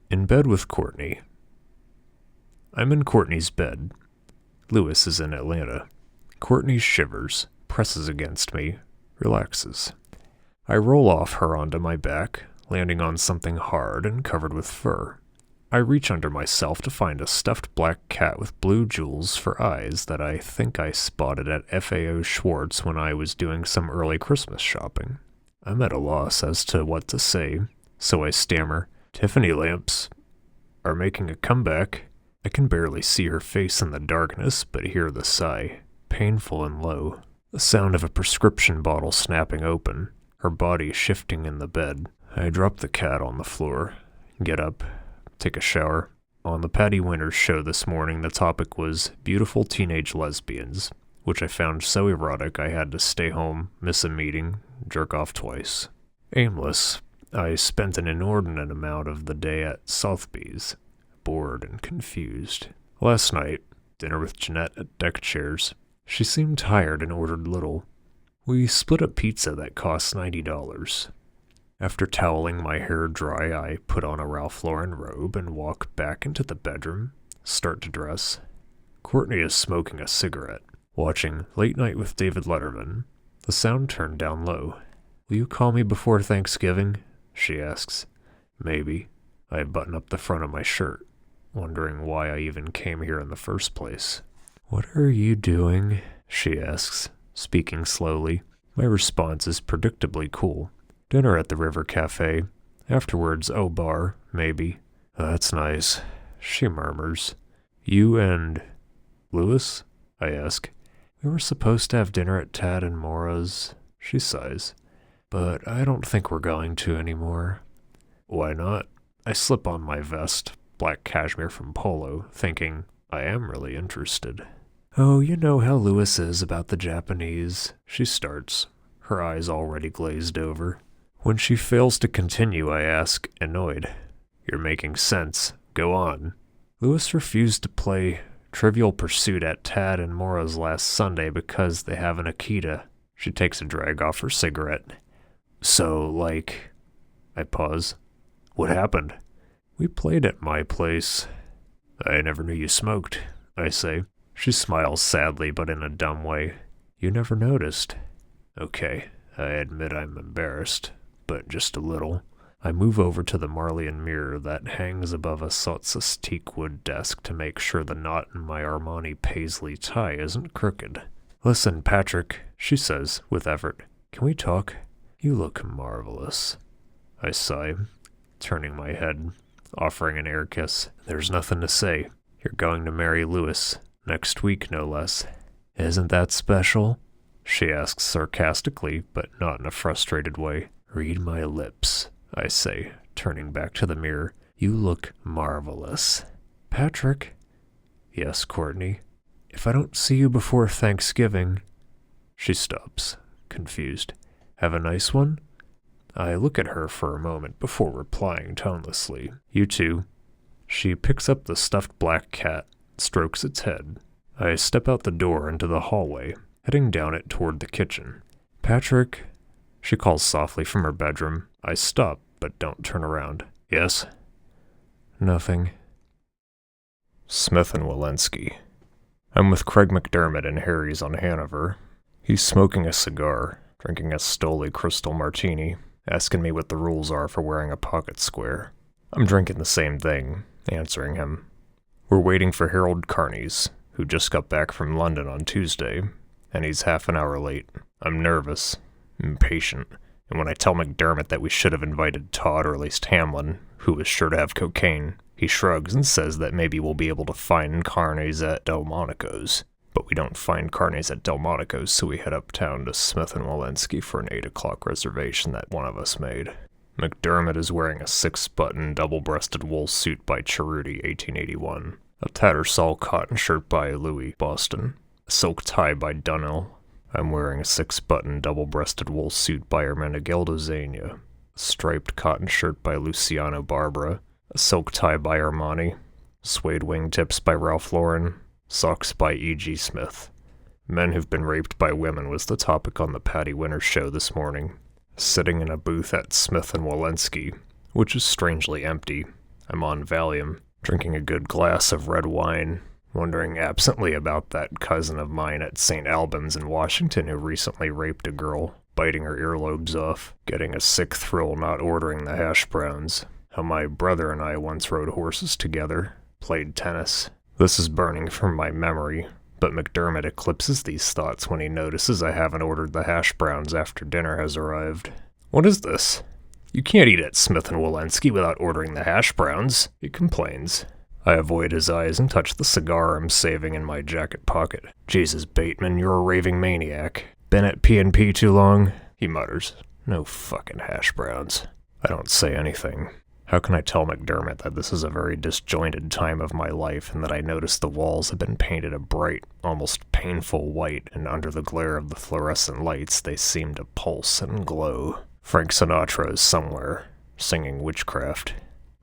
In bed with Courtney. I'm in Courtney's bed. Lewis is in Atlanta. Courtney shivers, presses against me, relaxes. I roll off her onto my back, landing on something hard and covered with fur. I reach under myself to find a stuffed black cat with blue jewels for eyes that I think I spotted at FAO Schwartz when I was doing some early Christmas shopping. I'm at a loss as to what to say, so I stammer, "Tiffany lamps are making a comeback." I can barely see her face in the darkness, but hear the sigh, painful and low. The sound of a prescription bottle snapping open, her body shifting in the bed. I drop the cat on the floor, get up, take a shower. On the Patty Winters show this morning, the topic was beautiful teenage lesbians, which I found so erotic I had to stay home, miss a meeting, jerk off twice. Aimless, I spent an inordinate amount of the day at Sotheby's, bored and confused. Last night, dinner with Jeanette at deck chairs. She seemed tired and ordered little. We split a pizza that cost $90. After toweling my hair dry, I put on a Ralph Lauren robe and walk back into the bedroom, start to dress. Courtney is smoking a cigarette, watching Late Night with David Letterman, the sound turned down low. "Will you call me before Thanksgiving?" she asks. "Maybe." I button up the front of my shirt, wondering why I even came here in the first place. "What are you doing?" she asks, speaking slowly. My response is predictably cool. "Dinner at the River Cafe. Afterwards, bar, maybe." "That's nice," she murmurs. "You and Lewis?" I ask. "We were supposed to have dinner at Tad and Maura's," she sighs. "But I don't think we're going to anymore." "Why not?" I slip on my vest, black cashmere from Polo, thinking I am really interested. "Oh, you know how Lewis is about the Japanese," she starts, her eyes already glazed over. When she fails to continue, I ask, annoyed, "You're making sense. Go on." "Lewis refused to play Trivial Pursuit at Tad and Maura's last Sunday because they have an Akita." She takes a drag off her cigarette. "So, like..." I pause. "What happened?" "We played at my place." "I never knew you smoked," I say. She smiles sadly, but in a dumb way. "You never noticed." Okay, I admit I'm embarrassed, but just a little. I move over to the Marleyan mirror that hangs above a Sotzis teakwood desk to make sure the knot in my Armani paisley tie isn't crooked. "Listen, Patrick," she says, with effort. "Can we talk? You look marvelous." I sigh, turning my head, offering an air kiss. "There's nothing to say. You're going to marry Lewis. Next week, no less." "Isn't that special?" she asks sarcastically, but not in a frustrated way. "Read my lips," I say, turning back to the mirror. "You look marvelous." "Patrick?" "Yes, Courtney?" "If I don't see you before Thanksgiving..." She stops, confused. "Have a nice one?" I look at her for a moment before replying tonelessly. "You too." She picks up the stuffed black cat, strokes its head. I step out the door into the hallway, heading down it toward the kitchen. "Patrick," she calls softly from her bedroom. I stop, but don't turn around. "Yes?" "Nothing." Smith and Walensky. I'm with Craig McDermott in Harry's on Hanover. He's smoking a cigar, drinking a Stoli Crystal Martini, asking me what the rules are for wearing a pocket square. I'm drinking the same thing, answering him. We're waiting for Harold Carneys, who just got back from London on Tuesday, and he's half an hour late. I'm nervous, impatient, and when I tell McDermott that we should have invited Todd or at least Hamlin, who was sure to have cocaine, he shrugs and says that maybe we'll be able to find Carneys at Delmonico's. But we don't find Carneys at Delmonico's, so we head uptown to Smith and Walensky for an 8 o'clock reservation that one of us made. McDermott is wearing a 6-button, double-breasted wool suit by Cerruti, 1881, a Tattersall cotton shirt by Louis, Boston, a silk tie by Dunhill. I'm wearing a 6-button, double-breasted wool suit by Ermenegildo Zegna, a striped cotton shirt by Luciano Barbara, a silk tie by Armani, suede wingtips by Ralph Lauren, socks by E.G. Smith. Men who've been raped by women was the topic on the Patty Winters show this morning. Sitting in a booth at Smith and Walensky, which is strangely empty, I'm on Valium, drinking a good glass of red wine, wondering absently about that cousin of mine at St. Albans in Washington who recently raped a girl, biting her earlobes off, getting a sick thrill not ordering the hash browns, how my brother and I once rode horses together, played tennis. This is burning from my memory, but McDermott eclipses these thoughts when he notices I haven't ordered the hash browns after dinner has arrived. What is this? You can't eat at Smith & Wollensky without ordering the hash browns, he complains. I avoid his eyes and touch the cigar I'm saving in my jacket pocket. Jesus, Bateman, you're a raving maniac. Been at P&P too long? He mutters. No fucking hash browns. I don't say anything. How can I tell McDermott that this is a very disjointed time of my life and that I notice the walls have been painted a bright, almost painful white, and under the glare of the fluorescent lights they seem to pulse and glow? Frank Sinatra is somewhere, singing Witchcraft.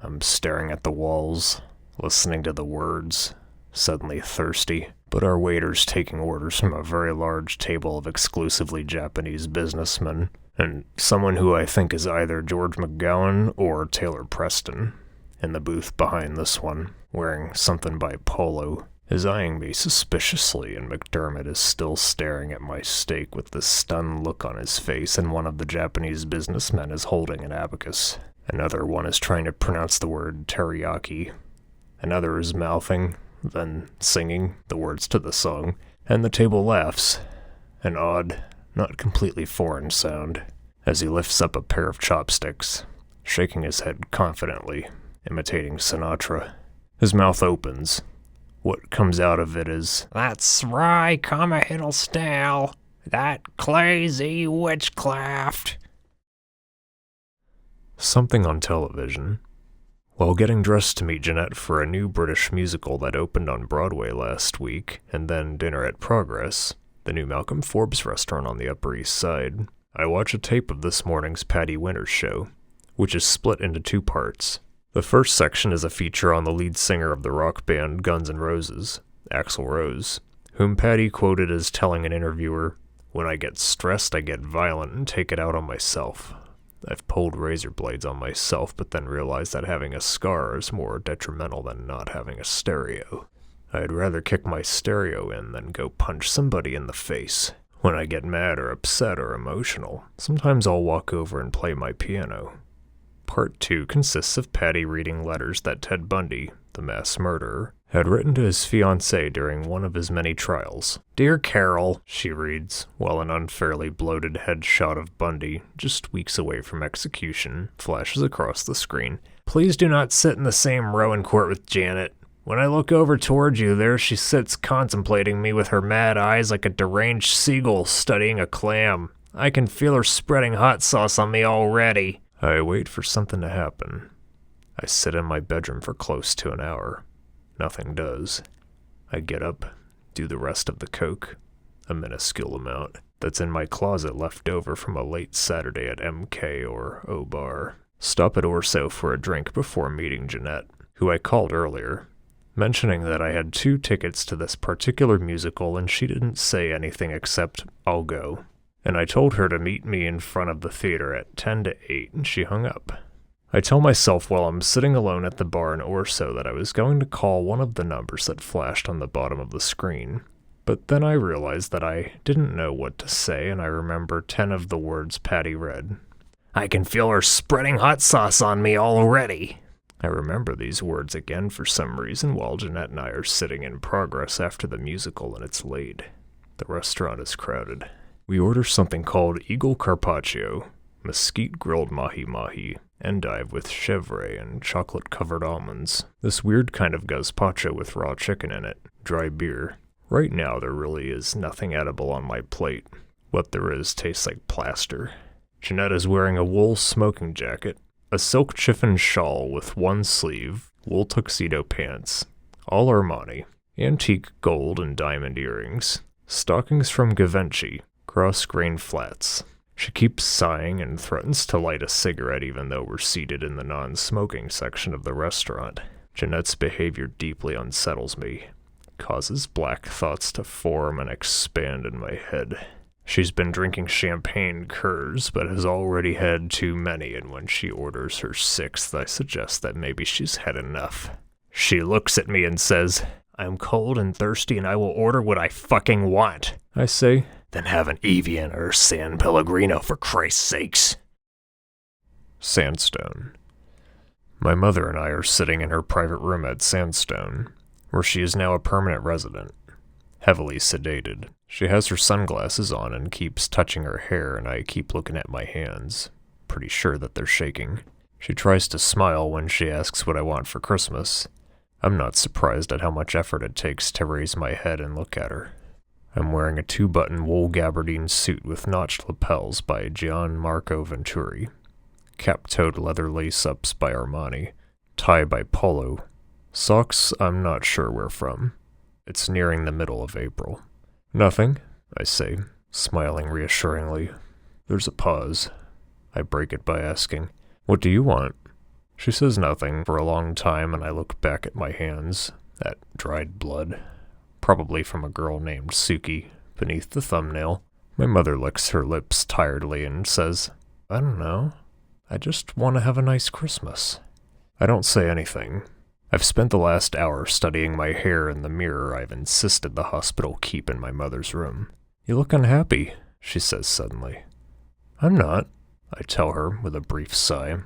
I'm staring at the walls, listening to the words, suddenly thirsty. But our waiter's taking orders from a very large table of exclusively Japanese businessmen, and someone who I think is either George McGowan or Taylor Preston, in the booth behind this one, wearing something by Polo, is eyeing me suspiciously, and McDermott is still staring at my steak with this stunned look on his face, and one of the Japanese businessmen is holding an abacus. Another one is trying to pronounce the word teriyaki. Another is mouthing, then singing the words to the song, and the table laughs, an odd, not completely foreign sound, as he lifts up a pair of chopsticks, shaking his head confidently, imitating Sinatra. His mouth opens. What comes out of it is, "That's right, come a hittle stale, that crazy witchcraft." Something on television. While getting dressed to meet Jeanette for a new British musical that opened on Broadway last week, and then dinner at Progress, the new Malcolm Forbes restaurant on the Upper East Side, I watch a tape of this morning's Patty Winters show, which is split into two parts. The first section is a feature on the lead singer of the rock band Guns N' Roses, Axl Rose, whom Patty quoted as telling an interviewer, "When I get stressed, I get violent and take it out on myself. I've pulled razor blades on myself, but then realized that having a scar is more detrimental than not having a stereo. I'd rather kick my stereo in than go punch somebody in the face. When I get mad or upset or emotional, sometimes I'll walk over and play my piano." Part 2 consists of Patty reading letters that Ted Bundy, the mass murderer, had written to his fiancée during one of his many trials. "Dear Carol," she reads, while an unfairly bloated headshot of Bundy, just weeks away from execution, flashes across the screen. "Please do not sit in the same row in court with Janet. When I look over toward you, there she sits contemplating me with her mad eyes like a deranged seagull studying a clam. I can feel her spreading hot sauce on me already." I wait for something to happen. I sit in my bedroom for close to an hour. Nothing does. I get up, do the rest of the coke, a minuscule amount, that's in my closet left over from a late Saturday at MK or O-Bar. Stop at Orso for a drink before meeting Jeanette, who I called earlier, mentioning that I had 2 tickets to this particular musical and she didn't say anything except, "I'll go." And I told her to meet me in front of the theater at 10 to 8, and she hung up. I tell myself while I'm sitting alone at the bar in Orso that I was going to call one of the numbers that flashed on the bottom of the screen. But then I realized that I didn't know what to say, and I remember 10 of the words Patty read. "I can feel her spreading hot sauce on me already." I remember these words again for some reason while Jeanette and I are sitting in Progress after the musical and it's late. The restaurant is crowded. We order something called Eagle Carpaccio, mesquite grilled mahi-mahi, endive with chèvre and chocolate-covered almonds, this weird kind of gazpacho with raw chicken in it, dry beer. Right now there really is nothing edible on my plate. What there is tastes like plaster. Jeanette is wearing a wool smoking jacket, a silk chiffon shawl with one sleeve, wool tuxedo pants, all Armani, antique gold and diamond earrings, stockings from Givenchy, cross-grain flats. She keeps sighing and threatens to light a cigarette even though we're seated in the non-smoking section of the restaurant. Jeanette's behavior deeply unsettles me, causes black thoughts to form and expand in my head. She's been drinking champagne curs, but has already had too many, and when she orders her sixth, I suggest that maybe she's had enough. She looks at me and says, "I'm cold and thirsty and I will order what I fucking want." I say, "Then have an Evian or San Pellegrino for Christ's sakes." Sandstone. My mother and I are sitting in her private room at Sandstone, where she is now a permanent resident. Heavily sedated. She has her sunglasses on and keeps touching her hair, and I keep looking at my hands, pretty sure that they're shaking. She tries to smile when she asks what I want for Christmas. I'm not surprised at how much effort it takes to raise my head and look at her. I'm wearing a 2-button wool gabardine suit with notched lapels by Gianmarco Venturi, cap-toed leather lace-ups by Armani, tie by Polo, socks I'm not sure where from. It's nearing the middle of April. "Nothing," I say, smiling reassuringly. There's a pause. I break it by asking, "What do you want?" She says nothing for a long time, and I look back at my hands, at dried blood, probably from a girl named Suki, beneath the thumbnail. My mother licks her lips tiredly and says, "I don't know. I just want to have a nice Christmas." I don't say anything. I've spent the last hour studying my hair in the mirror I've insisted the hospital keep in my mother's room. "You look unhappy," she says suddenly. "I'm not," I tell her with a brief sigh.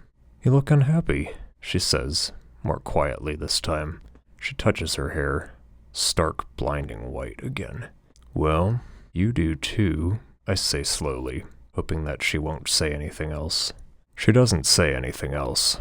"You look unhappy," she says, more quietly this time. She touches her hair, stark, blinding white again. "Well, you do too," I say slowly, hoping that she won't say anything else. She doesn't say anything else.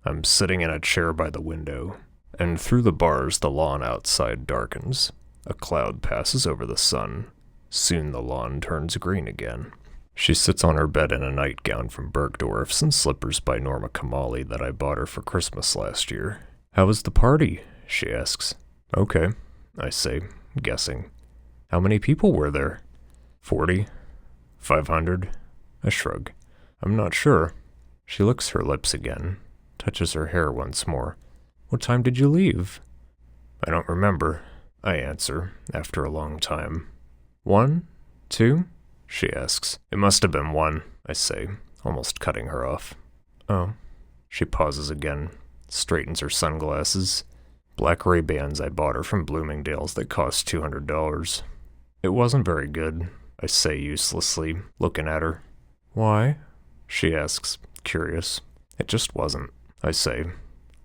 I'm sitting in a chair by the window, and through the bars the lawn outside darkens. A cloud passes over the sun. Soon the lawn turns green again. She sits on her bed in a nightgown from Bergdorf's and slippers by Norma Kamali that I bought her for Christmas last year. "How was the party?" she asks. "Okay," I say, guessing. "How many people were there?" 40? 500? I shrug. "I'm not sure." She licks her lips again, touches her hair once more. "What time did you leave?" "I don't remember," I answer, after a long time. 1? 2? She asks. "It must have been 1, I say, almost cutting her off. "Oh." She pauses again, straightens her sunglasses. Black Ray-Bans I bought her from Bloomingdale's that cost $200. "It wasn't very good," I say uselessly, looking at her. "Why?" she asks, curious. "It just wasn't," I say,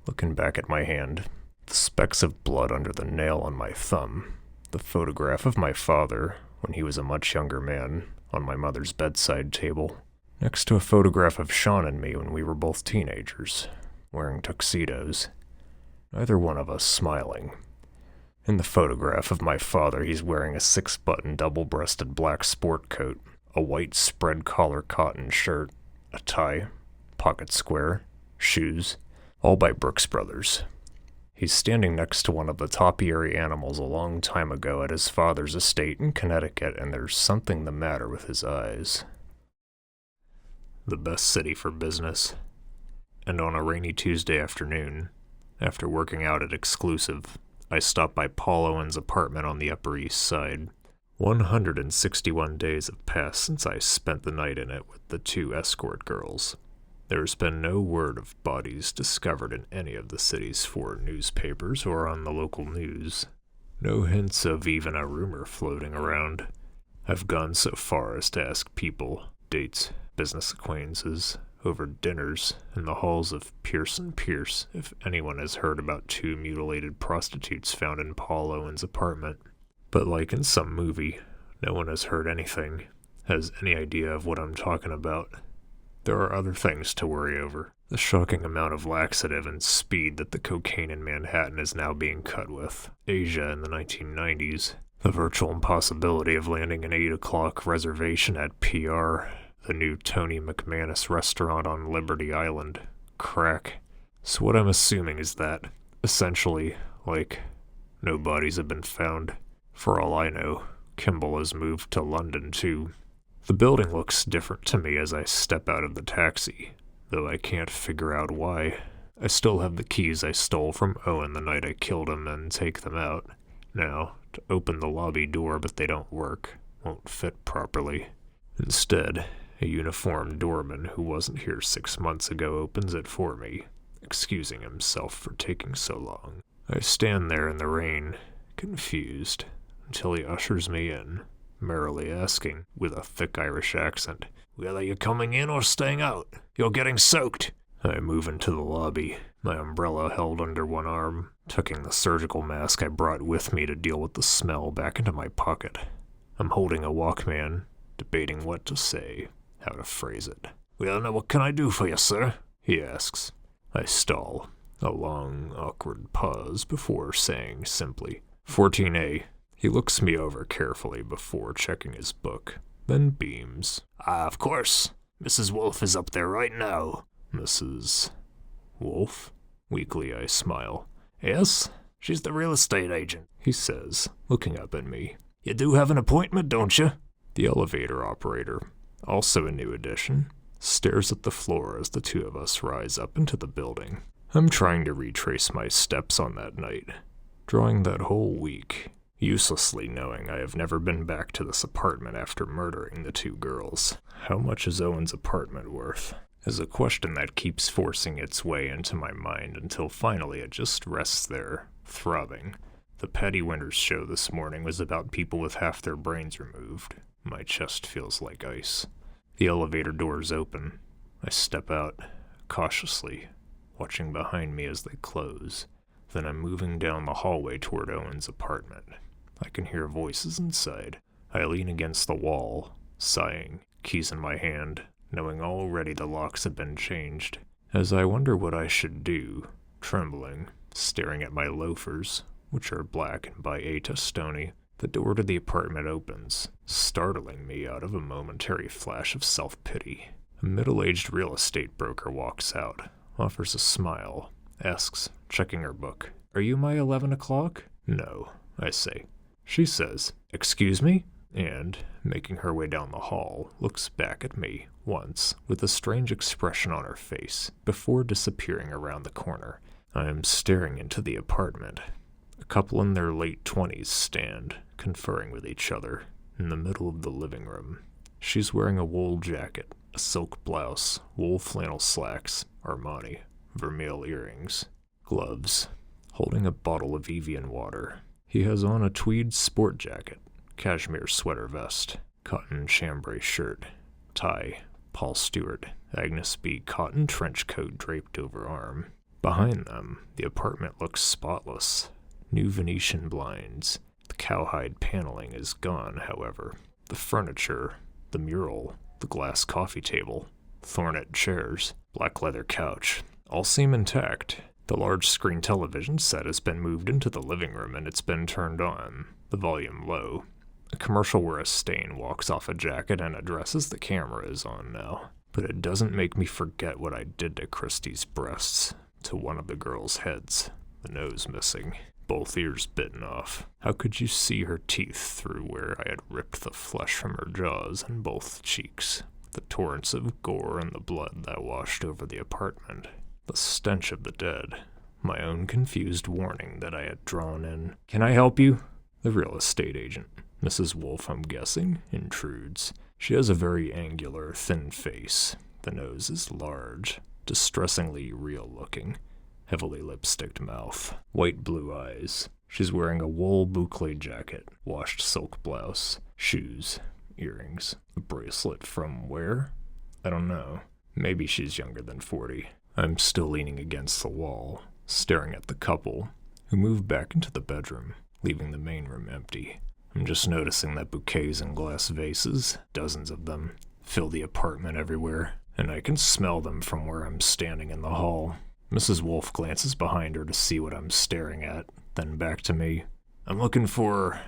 looking back at my hand. The specks of blood under the nail on my thumb. The photograph of my father, when he was a much younger man, on my mother's bedside table, next to a photograph of Sean and me when we were both teenagers, wearing tuxedos. Neither one of us smiling. In the photograph of my father, he's wearing a 6-button double-breasted black sport coat, a white spread-collar cotton shirt, a tie, pocket square, shoes, all by Brooks Brothers. He's standing next to one of the topiary animals a long time ago at his father's estate in Connecticut, and there's something the matter with his eyes. The best city for business. And on a rainy Tuesday afternoon, after working out at Exclusive, I stopped by Paul Owen's apartment on the Upper East Side. 161 days have passed since I spent the night in it with the 2 escort girls. There's been no word of bodies discovered in any of the city's 4 newspapers or on the local news. No hints of even a rumor floating around. I've gone so far as to ask people, dates, business acquaintances, over dinners in the halls of Pierce & Pierce if anyone has heard about 2 mutilated prostitutes found in Paul Owen's apartment. But like in some movie, no one has heard anything, has any idea of what I'm talking about. There are other things to worry over. The shocking amount of laxative and speed that the cocaine in Manhattan is now being cut with. Asia in the 1990s. The virtual impossibility of landing an 8 o'clock reservation at PR. The new Tony McManus restaurant on Liberty Island. Crack. So what I'm assuming is that, essentially, no bodies have been found. For all I know, Kimball has moved to London too. The building looks different to me as I step out of the taxi, though I can't figure out why. I still have the keys I stole from Owen the night I killed him and take them out. Now, to open the lobby door, but they don't work, won't fit properly. Instead, a uniformed doorman who wasn't here 6 months ago opens it for me, excusing himself for taking so long. I stand there in the rain, confused, until he ushers me in, merrily asking, with a thick Irish accent, "Well, are you coming in or staying out? You're getting soaked." I move into the lobby, my umbrella held under one arm, tucking the surgical mask I brought with me to deal with the smell back into my pocket. I'm holding a Walkman, debating what to say, how to phrase it. "Well, now what can I do for you, sir?" he asks. I stall, a long, awkward pause before saying simply, 14A. He looks me over carefully before checking his book, then beams. Of course. Mrs. Wolf is up there right now." "Mrs. Wolf?" Weakly I smile. "Yes, she's the real estate agent," he says, looking up at me. "You do have an appointment, don't you?" The elevator operator, also a new addition, stares at the floor as the two of us rise up into the building. I'm trying to retrace my steps on that night, drawing that whole week, uselessly knowing I have never been back to this apartment after murdering the two girls. How much is Owen's apartment worth? Is a question that keeps forcing its way into my mind until finally it just rests there, throbbing. The Patty Winters show this morning was about people with half their brains removed. My chest feels like ice. The elevator doors open. I step out, cautiously, watching behind me as they close. Then I'm moving down the hallway toward Owen's apartment. I can hear voices inside. I lean against the wall, sighing, keys in my hand, knowing already the locks have been changed. As I wonder what I should do, trembling, staring at my loafers, which are black and by A. Tostoni, the door to the apartment opens, startling me out of a momentary flash of self-pity. A middle-aged real estate broker walks out, offers a smile, asks, checking her book, "Are you my 11 o'clock?" "No," I say. She says, "Excuse me?" and, making her way down the hall, looks back at me once with a strange expression on her face before disappearing around the corner. I am staring into the apartment. A couple in their late 20s stand, conferring with each other, in the middle of the living room. She's wearing a wool jacket, a silk blouse, wool flannel slacks, Armani, vermeil earrings, gloves, holding a bottle of Evian water. He has on a tweed sport jacket, cashmere sweater vest, cotton chambray shirt, tie, Paul Stewart, Agnes B. cotton trench coat draped over arm. Behind them, the apartment looks spotless. New Venetian blinds. The cowhide paneling is gone, however. The furniture, the mural, the glass coffee table, thornet chairs, black leather couch, all seem intact. The large screen television set has been moved into the living room and it's been turned on, the volume low. A commercial where a stain walks off a jacket and addresses the camera is on now. But it doesn't make me forget what I did to Christie's breasts, to one of the girls' heads, the nose missing, both ears bitten off. How could you see her teeth through where I had ripped the flesh from her jaws and both cheeks? The torrents of gore and the blood that washed over the apartment. The stench of the dead. My own confused warning that I had drawn in. "Can I help you?" The real estate agent, Mrs. Wolf, I'm guessing, intrudes. She has a very angular, thin face. The nose is large, distressingly real-looking. Heavily lipsticked mouth, white blue eyes. She's wearing a wool boucle jacket, washed silk blouse, shoes, earrings. A bracelet from where? I don't know. Maybe she's younger than 40. I'm still leaning against the wall, staring at the couple, who move back into the bedroom, leaving the main room empty. I'm just noticing that bouquets and glass vases, dozens of them, fill the apartment everywhere, and I can smell them from where I'm standing in the hall. Mrs. Wolf glances behind her to see what I'm staring at, then back to me. "I'm looking for...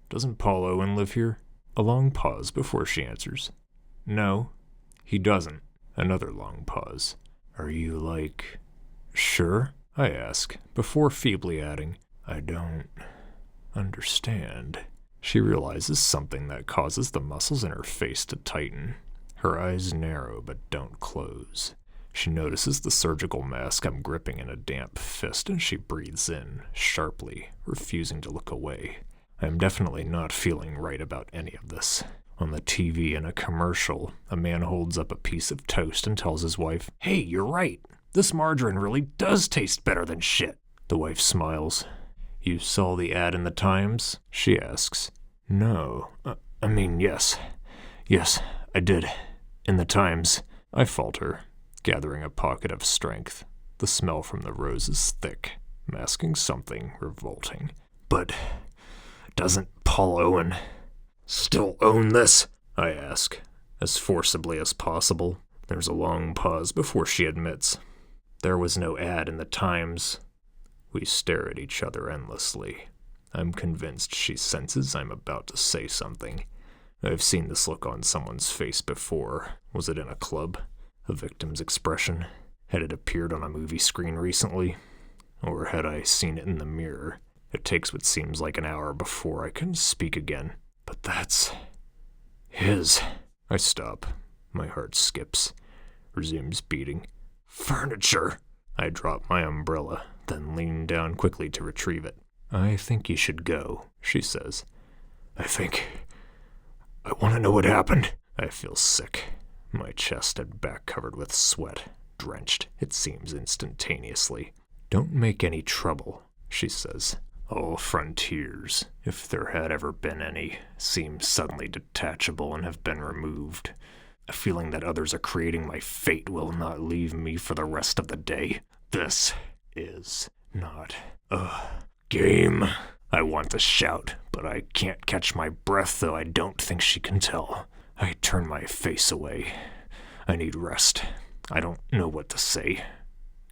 Doesn't Paul Owen live here?" A long pause before she answers. "No, he doesn't." Another long pause. "Are you, sure?" I ask, before feebly adding, "I don't understand." She realizes something that causes the muscles in her face to tighten. Her eyes narrow but don't close. She notices the surgical mask I'm gripping in a damp fist and she breathes in, sharply, refusing to look away. I am definitely not feeling right about any of this. On the TV in a commercial, a man holds up a piece of toast and tells his wife, Hey, you're right. This margarine really does taste better than shit. The wife smiles. You saw the ad in the Times? She asks. No. Yes. Yes, I did. In the Times. I falter, gathering a pocket of strength. The smell from the rose is thick, masking something revolting. But doesn't Paul Owen still own this? I ask, as forcibly as possible. There's a long pause before she admits. There was no ad in the Times. We stare at each other endlessly. I'm convinced she senses I'm about to say something. I've seen this look on someone's face before. Was it in a club? A victim's expression? Had it appeared on a movie screen recently? Or had I seen it in the mirror? It takes what seems like an hour before I can speak again. But that's his. I stop. My heart skips. Resumes beating. Furniture. I drop my umbrella, then lean down quickly to retrieve it. I think you should go, she says. I want to know what happened. I feel sick. My chest and back covered with sweat, drenched, it seems instantaneously. Don't make any trouble, she says. All frontiers, if there had ever been any, seem suddenly detachable and have been removed. A feeling that others are creating my fate will not leave me for the rest of the day. This is not a game. I want to shout, but I can't catch my breath, though I don't think she can tell. I turn my face away. I need rest. I don't know what to say.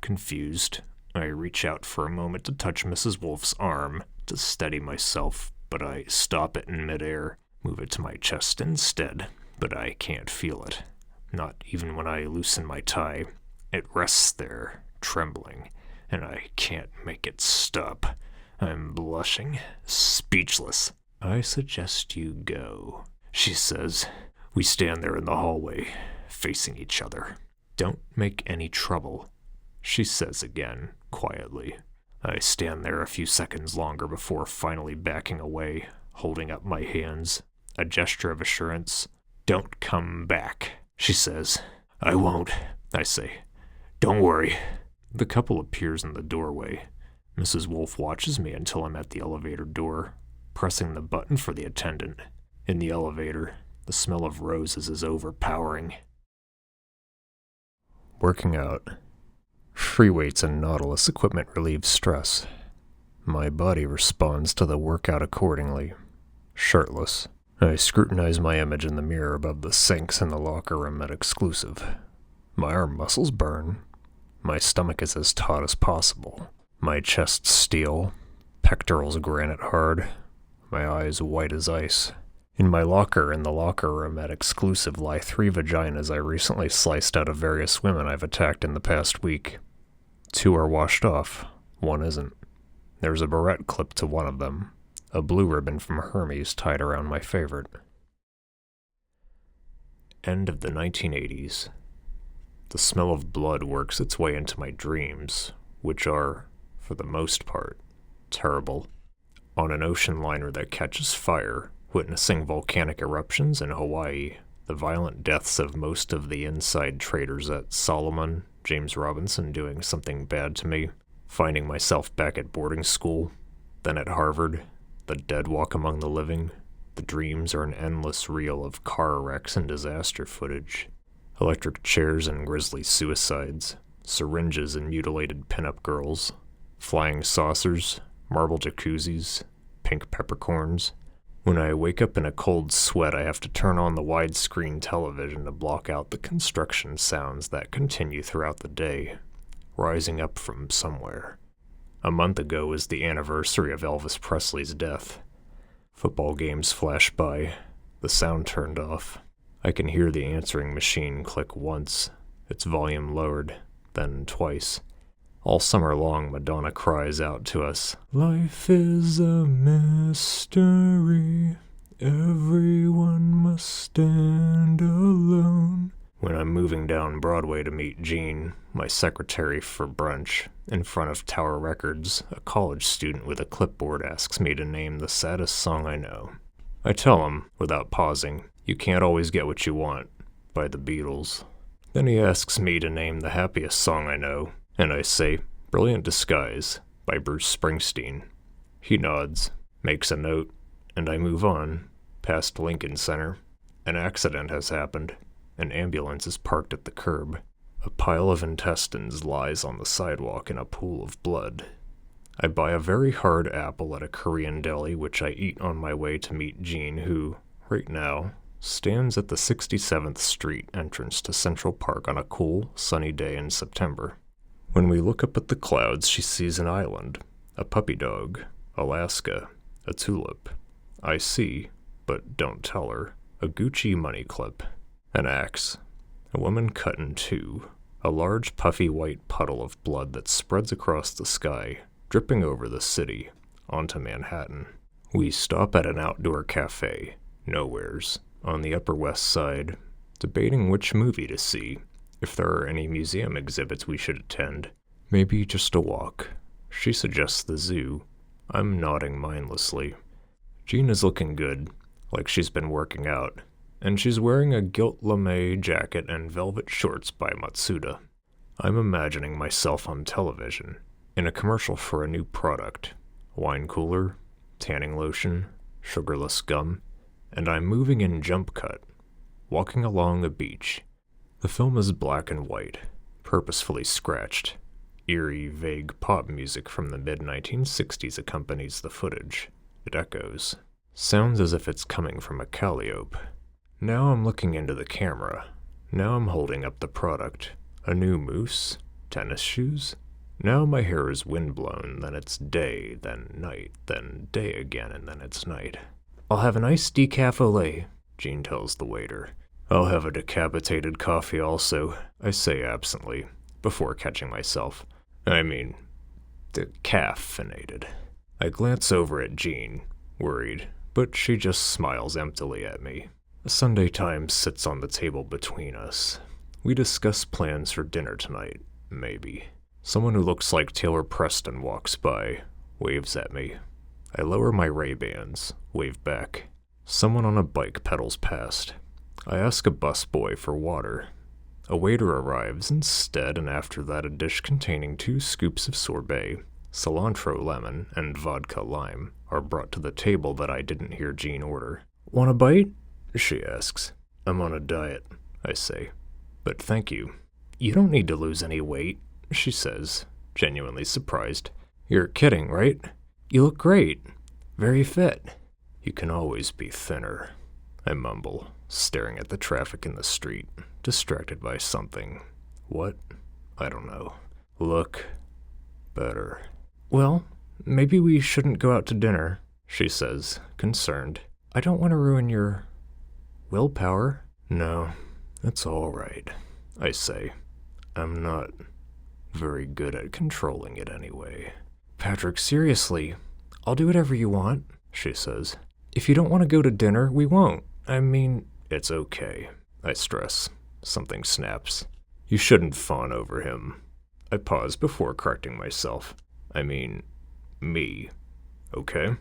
Confused, I reach out for a moment to touch Mrs. Wolf's arm to steady myself, but I stop it in midair, move it to my chest instead, but I can't feel it. Not even when I loosen my tie. It rests there, trembling, and I can't make it stop. I'm blushing, speechless. I suggest you go, she says. We stand there in the hallway, facing each other. Don't make any trouble, she says again, quietly. I stand there a few seconds longer before finally backing away, holding up my hands, a gesture of assurance. Don't come back, she says. I won't, I say. Don't worry. The couple appears in the doorway. Mrs. Wolf watches me until I'm at the elevator door, pressing the button for the attendant. In the elevator, the smell of roses is overpowering. Working out. Free weights and Nautilus equipment relieve stress. My body responds to the workout accordingly. Shirtless, I scrutinize my image in the mirror above the sinks in the locker room at Exclusive. My arm muscles burn. My stomach is as taut as possible. My chest steel, pectorals granite hard, my eyes white as ice. In my locker in the locker room at Exclusive lie 3 vaginas I recently sliced out of various women I've attacked in the past week. 2 are washed off, 1 isn't. There's a barrette clipped to one of them, a blue ribbon from Hermes tied around my favorite. End of the 1980s. The smell of blood works its way into my dreams, which are, for the most part, terrible. On an ocean liner that catches fire, witnessing volcanic eruptions in Hawaii, the violent deaths of most of the inside traders at Solomon, James Robinson doing something bad to me, finding myself back at boarding school, then at Harvard, the dead walk among the living. The dreams are an endless reel of car wrecks and disaster footage, electric chairs and grisly suicides, syringes and mutilated pinup girls, flying saucers, marble jacuzzis, pink peppercorns. When I wake up in a cold sweat, I have to turn on the widescreen television to block out the construction sounds that continue throughout the day, rising up from somewhere. A month ago was the anniversary of Elvis Presley's death. Football games flash by, the sound turned off. I can hear the answering machine click once, its volume lowered, then twice. All summer long, Madonna cries out to us, "Life is a mystery, everyone must stand alone." When I'm moving down Broadway to meet Jean, my secretary, for brunch, in front of Tower Records, a college student with a clipboard asks me to name the saddest song I know. I tell him, without pausing, You Can't Always Get What You Want by the Beatles. Then he asks me to name the happiest song I know, and I say Brilliant Disguise by Bruce Springsteen. He nods, makes a note, and I move on, past Lincoln Center. An accident has happened. An ambulance is parked at the curb. A pile of intestines lies on the sidewalk in a pool of blood. I buy a very hard apple at a Korean deli, which I eat on my way to meet Jean, who, right now, stands at the 67th Street entrance to Central Park on a cool, sunny day in September. When we look up at the clouds, she sees an island, a puppy dog, Alaska, a tulip. I see, but don't tell her, a Gucci money clip, an axe, a woman cut in two, a large puffy white puddle of blood that spreads across the sky, dripping over the city, onto Manhattan. We stop at an outdoor cafe, Nowheres, on the Upper West Side, debating which movie to see, if there are any museum exhibits we should attend. Maybe just a walk. She suggests the zoo. I'm nodding mindlessly. Jean is looking good, like she's been working out, and she's wearing a gilt lame jacket and velvet shorts by Matsuda. I'm imagining myself on television, in a commercial for a new product, wine cooler, tanning lotion, sugarless gum, and I'm moving in jump cut, walking along a beach. The film is black and white, purposefully scratched. Eerie, vague pop music from the mid-1960s accompanies the footage. It echoes. Sounds as if it's coming from a calliope. Now I'm looking into the camera. Now I'm holding up the product. A new mousse? Tennis shoes? Now my hair is windblown, then it's day, then night, then day again, and then it's night. I'll have an iced decaf au lait, Jean tells the waiter. I'll have a decapitated coffee also, I say absently, before catching myself. I mean, decaffeinated. I glance over at Jean, worried, but she just smiles emptily at me. A Sunday Times sits on the table between us. We discuss plans for dinner tonight, maybe. Someone who looks like Taylor Preston walks by, waves at me. I lower my Ray-Bans, wave back. Someone on a bike pedals past. I ask a busboy for water. A waiter arrives instead, and after that a dish containing 2 scoops of sorbet, cilantro lemon, and vodka lime are brought to the table that I didn't hear Jean order. Want a bite? She asks. I'm on a diet, I say. But thank you. You don't need to lose any weight, she says, genuinely surprised. You're kidding, right? You look great. Very fit. You can always be thinner, I mumble, staring at the traffic in the street, distracted by something. What? I don't know. Look better. Well, maybe we shouldn't go out to dinner, she says, concerned. I don't want to ruin your willpower. No, it's all right, I say. I'm not very good at controlling it anyway. Patrick, seriously, I'll do whatever you want, she says. If you don't want to go to dinner, we won't. I mean, it's okay, I stress. Something snaps. You shouldn't fawn over him. I pause before correcting myself. I mean, me, okay?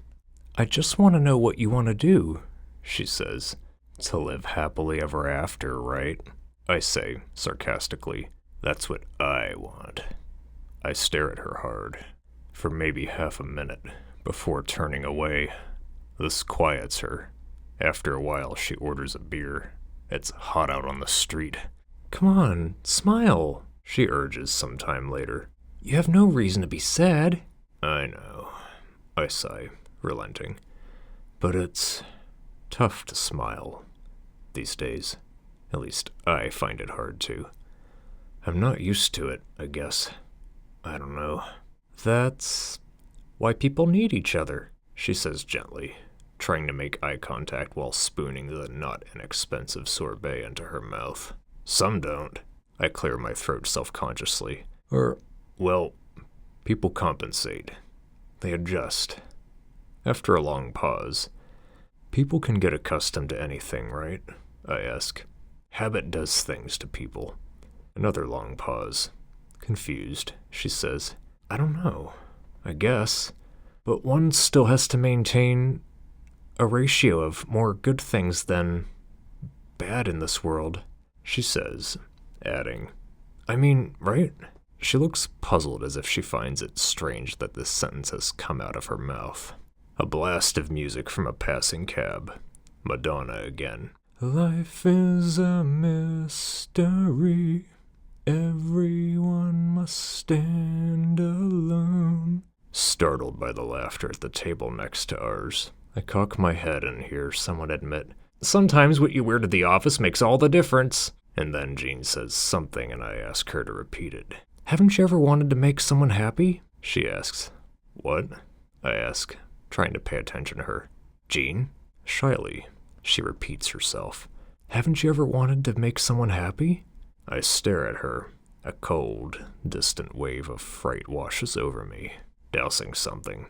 I just want to know what you want to do, she says. To live happily ever after, right? I say, sarcastically. That's what I want. I stare at her hard, for maybe half a minute, before turning away. This quiets her. After a while, she orders a beer. It's hot out on the street. Come on, smile, she urges some time later. You have no reason to be sad. I know, I sigh, relenting. But it's tough to smile these days. At least I find it hard to. I'm not used to it, I guess. I don't know. That's why people need each other, she says gently, trying to make eye contact while spooning the not inexpensive sorbet into her mouth. Some don't. I clear my throat self-consciously. Well, people compensate. They adjust. After a long pause, people can get accustomed to anything, right? I ask. Habit does things to people. Another long pause. Confused, she says. I don't know. I guess. But one still has to maintain a ratio of more good things than bad in this world, she says, adding, I mean, right? She looks puzzled as if she finds it strange that this sentence has come out of her mouth. A blast of music from a passing cab. Madonna again. Life is a mystery. Everyone must stand alone. Startled by the laughter at the table next to ours, I cock my head and hear someone admit, Sometimes what you wear to the office makes all the difference. And then Jean says something and I ask her to repeat it. Haven't you ever wanted to make someone happy? She asks. What? I ask, trying to pay attention to her. Jean? Shyly, she repeats herself. Haven't you ever wanted to make someone happy? I stare at her. A cold, distant wave of fright washes over me, dousing something.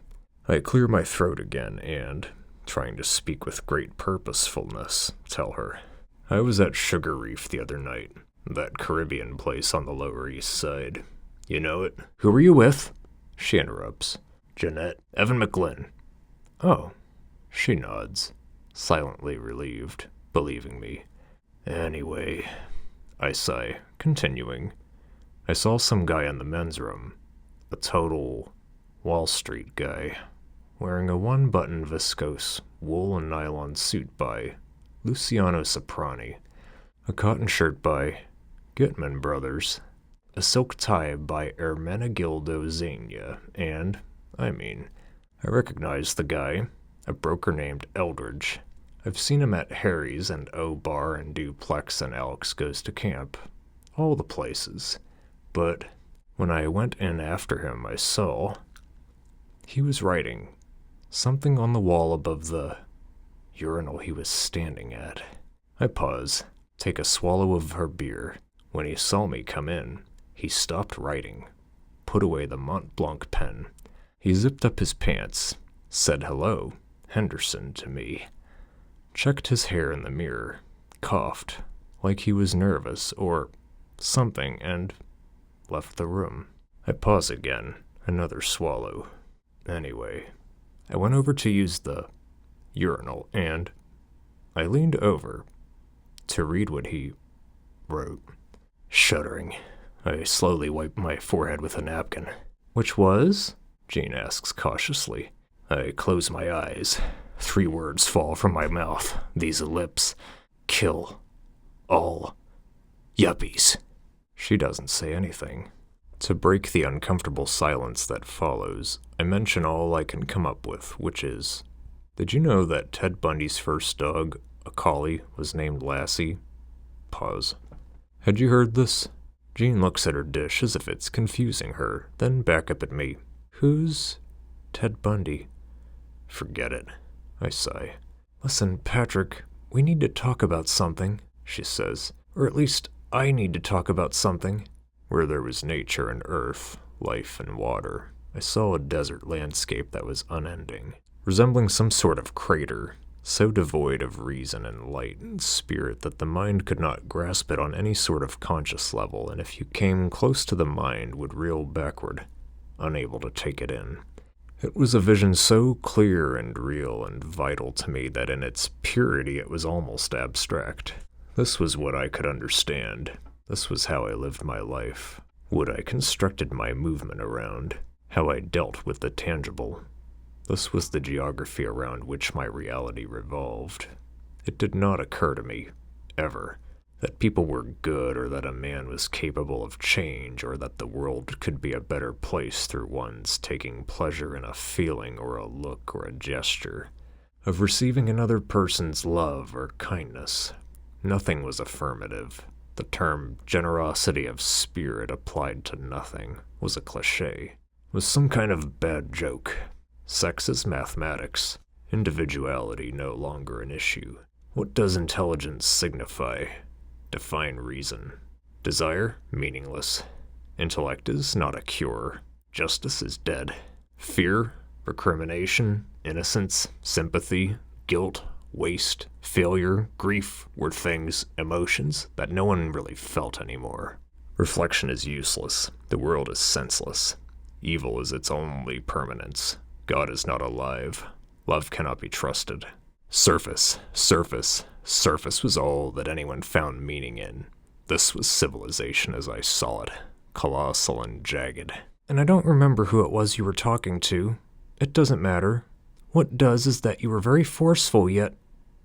I clear my throat again and, trying to speak with great purposefulness, tell her. I was at Sugar Reef the other night, that Caribbean place on the Lower East Side. You know it? Who were you with? She interrupts. Jeanette, Evan McGlynn. Oh. She nods, silently relieved, believing me. Anyway, I sigh, continuing. I saw some guy in the men's room, a total Wall Street guy, wearing a one-button viscose wool and nylon suit by Luciano Soprani, a cotton shirt by Gutman Brothers, a silk tie by Ermenegildo Zegna, and, I recognized the guy, a broker named Eldridge. I've seen him at Harry's and O Bar and Duplex and Alex Goes to Camp, all the places. But when I went in after him, I saw he was writing something on the wall above the urinal he was standing at. I pause, take a swallow of her beer. When he saw me come in, he stopped writing, put away the Mont Blanc pen. He zipped up his pants, said hello, Henderson, to me, checked his hair in the mirror, coughed, like he was nervous or something, and left the room. I pause again, another swallow. Anyway, I went over to use the urinal, and I leaned over to read what he wrote. Shuddering, I slowly wiped my forehead with a napkin. Which was? Jean asks cautiously. I close my eyes. 3 words fall from my mouth, these lips. Kill all yuppies. She doesn't say anything. To break the uncomfortable silence that follows, I mention all I can come up with, which is, did you know that Ted Bundy's first dog, a collie, was named Lassie? Pause. Had you heard this? Jean looks at her dish as if it's confusing her, then back up at me. Who's Ted Bundy? Forget it, I sigh. Listen, Patrick, we need to talk about something, she says. Or at least, I need to talk about something. Where there was nature and earth, life and water, I saw a desert landscape that was unending, resembling some sort of crater, so devoid of reason and light and spirit that the mind could not grasp it on any sort of conscious level, and if you came close to the mind would reel backward, unable to take it in. It was a vision so clear and real and vital to me that in its purity it was almost abstract. This was what I could understand. This was how I lived my life, what I constructed my movement around, how I dealt with the tangible. This was the geography around which my reality revolved. It did not occur to me, ever, that people were good or that a man was capable of change or that the world could be a better place through one's taking pleasure in a feeling or a look or a gesture, of receiving another person's love or kindness. Nothing was affirmative. The term generosity of spirit applied to nothing was a cliché, was some kind of bad joke. Sex is mathematics, individuality no longer an issue. What does intelligence signify? Define reason. Desire? Meaningless. Intellect is not a cure. Justice is dead. Fear? Recrimination? Innocence? Sympathy? Guilt? Waste, failure, grief were things, emotions, that no one really felt anymore. Reflection is useless. The world is senseless. Evil is its only permanence. God is not alive. Love cannot be trusted. Surface, surface, Surface was all that anyone found meaning in. This was civilization as I saw it, colossal and jagged. And I don't remember who it was you were talking to. It doesn't matter. What does is that you were very forceful, yet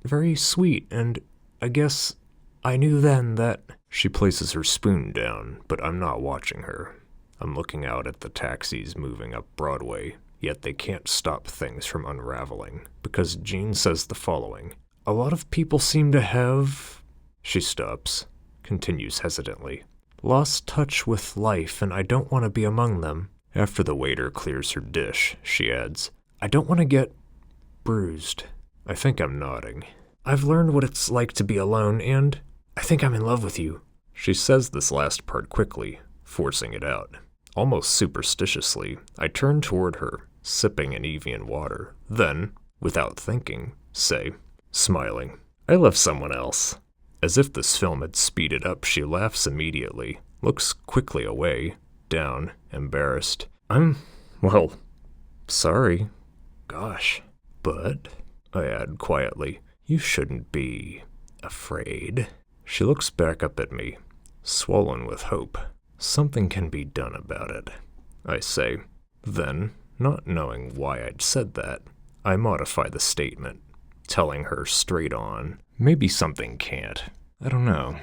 very sweet, and I guess I knew then that... She places her spoon down, but I'm not watching her. I'm looking out at the taxis moving up Broadway, yet they can't stop things from unraveling, because Jean says the following. A lot of people seem to have... She stops, continues hesitantly. Lost touch with life, and I don't want to be among them. After the waiter clears her dish, she adds, I don't want to get bruised. I think I'm nodding. I've learned what it's like to be alone, and I think I'm in love with you. She says this last part quickly, forcing it out. Almost superstitiously, I turn toward her, sipping an Evian water. Then, without thinking, say, smiling, I love someone else. As if this film had speeded up, she laughs immediately, looks quickly away, down, embarrassed. Well, sorry. Gosh. But, I add quietly, you shouldn't be afraid. She looks back up at me, swollen with hope. Something can be done about it, I say. Then, not knowing why I'd said that, I modify the statement, telling her straight on, maybe something can't. I don't know.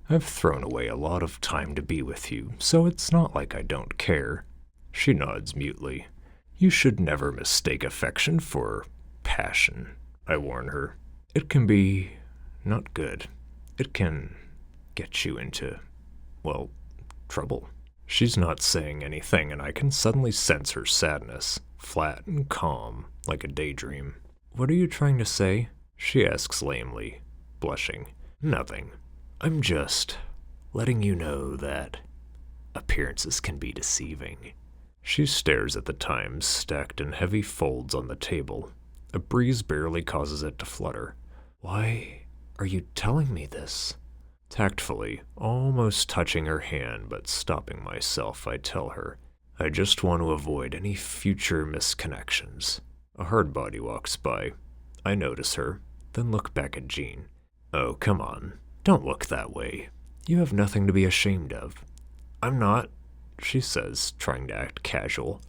I've thrown away a lot of time to be with you, so it's not like I don't care. She nods mutely. You should never mistake affection for passion, I warn her. It can be not good. It can get you into, well, trouble. She's not saying anything, and I can suddenly sense her sadness, flat and calm, like a daydream. What are you trying to say? She asks lamely, blushing. Nothing. I'm just letting you know that appearances can be deceiving. She stares at the Times stacked in heavy folds on the table. A breeze barely causes it to flutter. Why are you telling me this? Tactfully, almost touching her hand but stopping myself, I tell her, I just want to avoid any future misconnections. A hard body walks by. I notice her, then look back at Jean. Oh, come on. Don't look that way. You have nothing to be ashamed of. I'm not, she says, trying to act casual.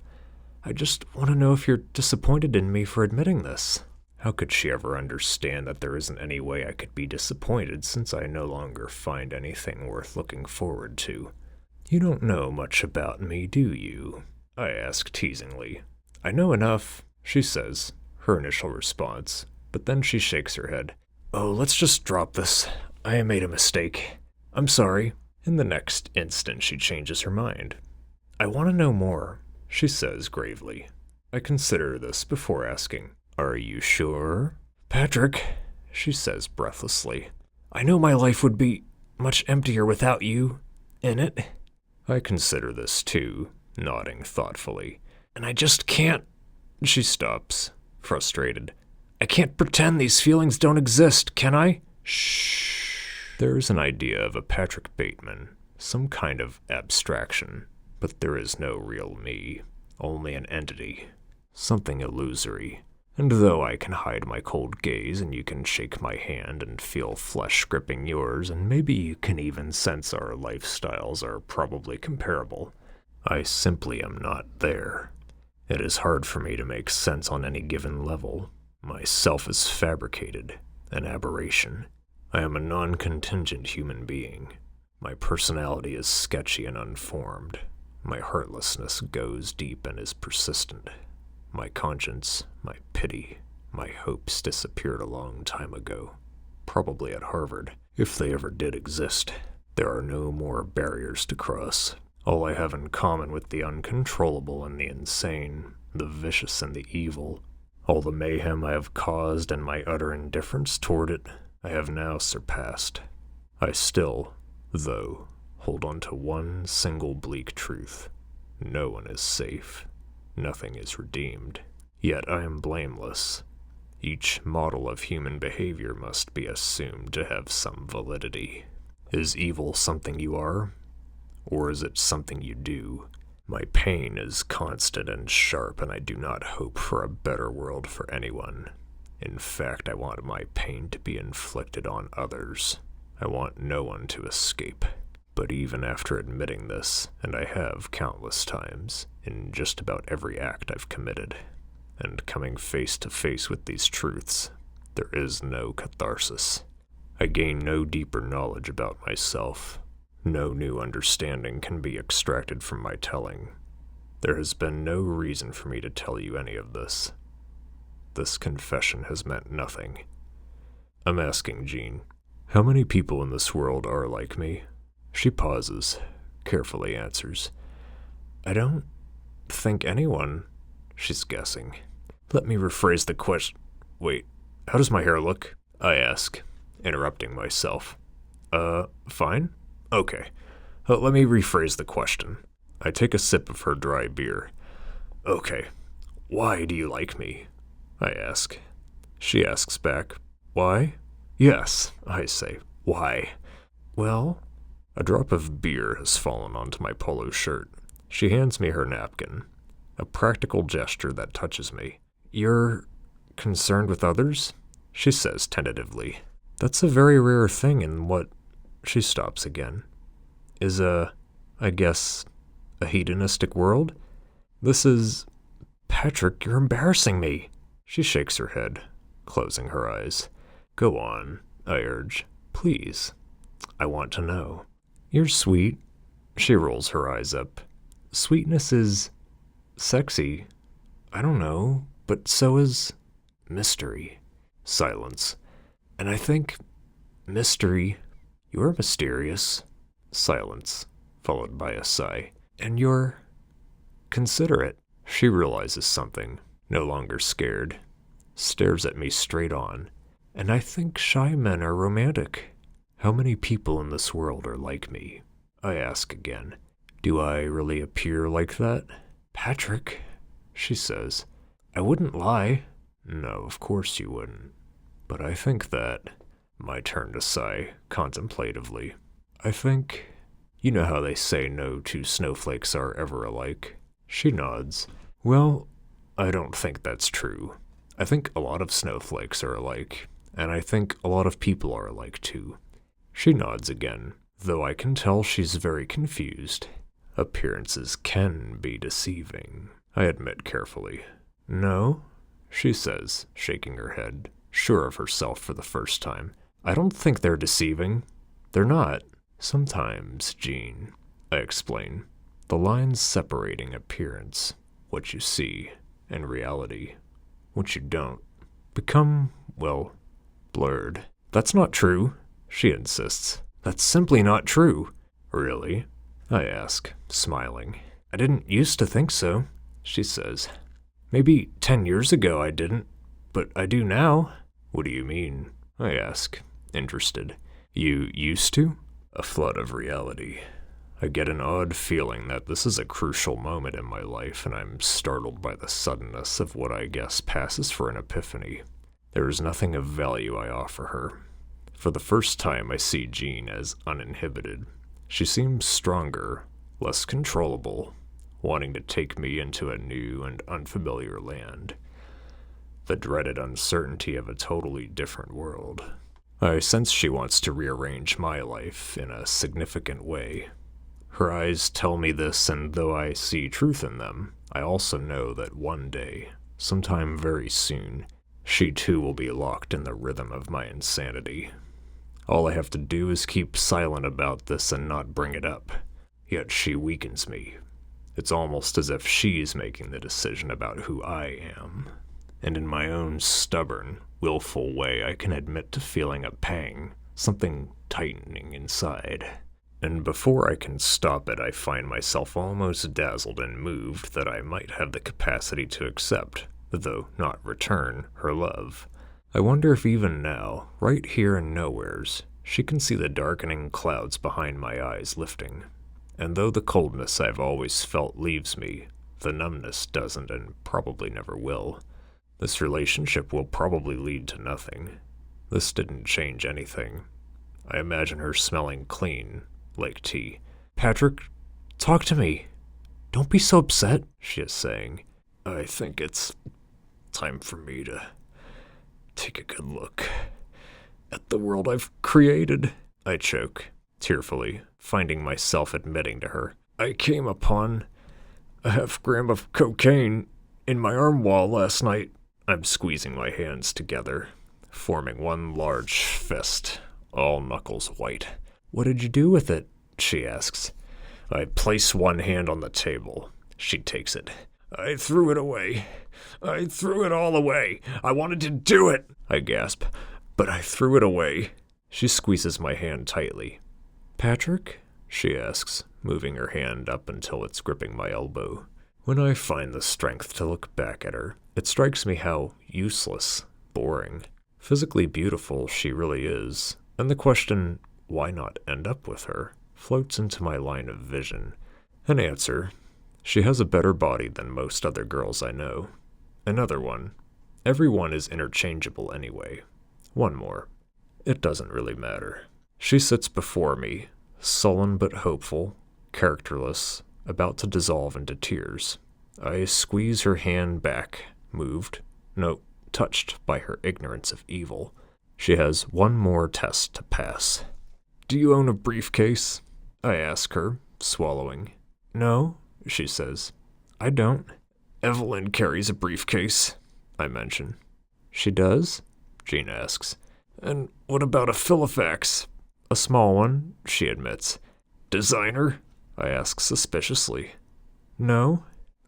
I just want to know if you're disappointed in me for admitting this. How could she ever understand that there isn't any way I could be disappointed since I no longer find anything worth looking forward to? You don't know much about me, do you? I ask teasingly. I know enough, she says, her initial response, but then she shakes her head. Oh, let's just drop this. I made a mistake. I'm sorry. In the next instant, she changes her mind. I want to know more, she says gravely. I consider this before asking, Are you sure? Patrick, she says breathlessly, I know my life would be much emptier without you in it. I consider this too, nodding thoughtfully. And I just can't... She stops, frustrated. I can't pretend these feelings don't exist, can I? Shh. There's an idea of a Patrick Bateman, some kind of abstraction, but there is no real me, only an entity, something illusory. And though I can hide my cold gaze and you can shake my hand and feel flesh gripping yours, and maybe you can even sense our lifestyles are probably comparable, I simply am not there. It is hard for me to make sense on any given level. My self is fabricated, an aberration. I am a non-contingent human being. My personality is sketchy and unformed. My heartlessness goes deep and is persistent. My conscience, my pity, my hopes disappeared a long time ago, probably at Harvard, if they ever did exist. There are no more barriers to cross. All I have in common with the uncontrollable and the insane, the vicious and the evil, all the mayhem I have caused and my utter indifference toward it, I have now surpassed. I still, though, hold on to one single bleak truth. No one is safe. Nothing is redeemed. Yet I am blameless. Each model of human behavior must be assumed to have some validity. Is evil something you are? Or is it something you do? My pain is constant and sharp, and I do not hope for a better world for anyone. In fact, I want my pain to be inflicted on others. I want no one to escape. But even after admitting this, and I have countless times, in just about every act I've committed, and coming face to face with these truths, there is no catharsis. I gain no deeper knowledge about myself. No new understanding can be extracted from my telling. There has been no reason for me to tell you any of this. This confession has meant nothing. I'm asking Jean, how many people in this world are like me? She pauses, carefully answers. I don't think anyone. She's guessing. Let me rephrase the question. Wait, how does my hair look? I ask, interrupting myself. Fine? Okay. Let me rephrase the question. I take a sip of her dry beer. Okay, why do you like me? I ask. She asks back, why? Yes, I say, why? Well, a drop of beer has fallen onto my polo shirt. She hands me her napkin, a practical gesture that touches me. You're concerned with others? She says tentatively. That's a very rare thing in what... She stops again. Is I guess, a hedonistic world? This is... Patrick, you're embarrassing me. She shakes her head, closing her eyes. Go on, I urge. Please. I want to know. You're sweet. She rolls her eyes up. Sweetness is... sexy. I don't know, but so is... mystery. Silence. And I think... mystery. You're mysterious. Silence, followed by a sigh. And you're... considerate. She realizes something, no longer scared, stares at me straight on. And I think shy men are romantic. How many people in this world are like me? I ask again. Do I really appear like that? Patrick, she says. I wouldn't lie. No, of course you wouldn't. But I think that... My turn to sigh, contemplatively. I think... You know how they say no two snowflakes are ever alike? She nods. Well, I don't think that's true. I think a lot of snowflakes are alike, and I think a lot of people are alike too. She nods again, though I can tell she's very confused. Appearances can be deceiving, I admit carefully. No, she says, shaking her head, sure of herself for the first time. I don't think they're deceiving. They're not. Sometimes, Jean, I explain, the lines separating appearance, what you see, and reality, what you don't, become, well, blurred. That's not true, she insists. That's simply not true. Really? I ask, smiling. I didn't used to think so, she says. Maybe 10 years ago I didn't, but I do now. What do you mean? I ask, interested. You used to? A flood of reality. I get an odd feeling that this is a crucial moment in my life, and I'm startled by the suddenness of what I guess passes for an epiphany. There is nothing of value I offer her. For the first time, I see Jean as uninhibited. She seems stronger, less controllable, wanting to take me into a new and unfamiliar land. The dreaded uncertainty of a totally different world. I sense she wants to rearrange my life in a significant way. Her eyes tell me this, and though I see truth in them, I also know that one day, sometime very soon, she too will be locked in the rhythm of my insanity. All I have to do is keep silent about this and not bring it up. Yet she weakens me. It's almost as if she's making the decision about who I am. And in my own stubborn, willful way, I can admit to feeling a pang, something tightening inside. And before I can stop it, I find myself almost dazzled and moved that I might have the capacity to accept, though not return, her love. I wonder if even now, right here in nowheres, she can see the darkening clouds behind my eyes lifting. And though the coldness I've always felt leaves me, the numbness doesn't and probably never will. This relationship will probably lead to nothing. This didn't change anything. I imagine her smelling clean, like tea. Patrick, talk to me. Don't be so upset, she is saying. I think it's time for me to Take a good look at the world I've created, I choke, tearfully, finding myself admitting to her. I came upon a half-gram of cocaine in my arm wall last night. I'm squeezing my hands together, forming one large fist, all knuckles white. What did you do with it? She asks. I place one hand on the table. She takes it. I threw it away. I threw it all away. I wanted to do it, I gasp, but I threw it away. She squeezes my hand tightly. Patrick? She asks, moving her hand up until it's gripping my elbow. When I find the strength to look back at her, it strikes me how useless, boring, physically beautiful she really is, and the question, why not end up with her, floats into my line of vision. An answer. She has a better body than most other girls I know. Another one. Everyone is interchangeable anyway. One more. It doesn't really matter. She sits before me, sullen but hopeful, characterless, about to dissolve into tears. I squeeze her hand back, moved, no, touched by her ignorance of evil. She has one more test to pass. Do you own a briefcase? I ask her, swallowing. No, she says. I don't. Evelyn carries a briefcase, I mention. She does? Jean asks. And what about a Filofax? A small one, she admits. Designer? I ask suspiciously. No?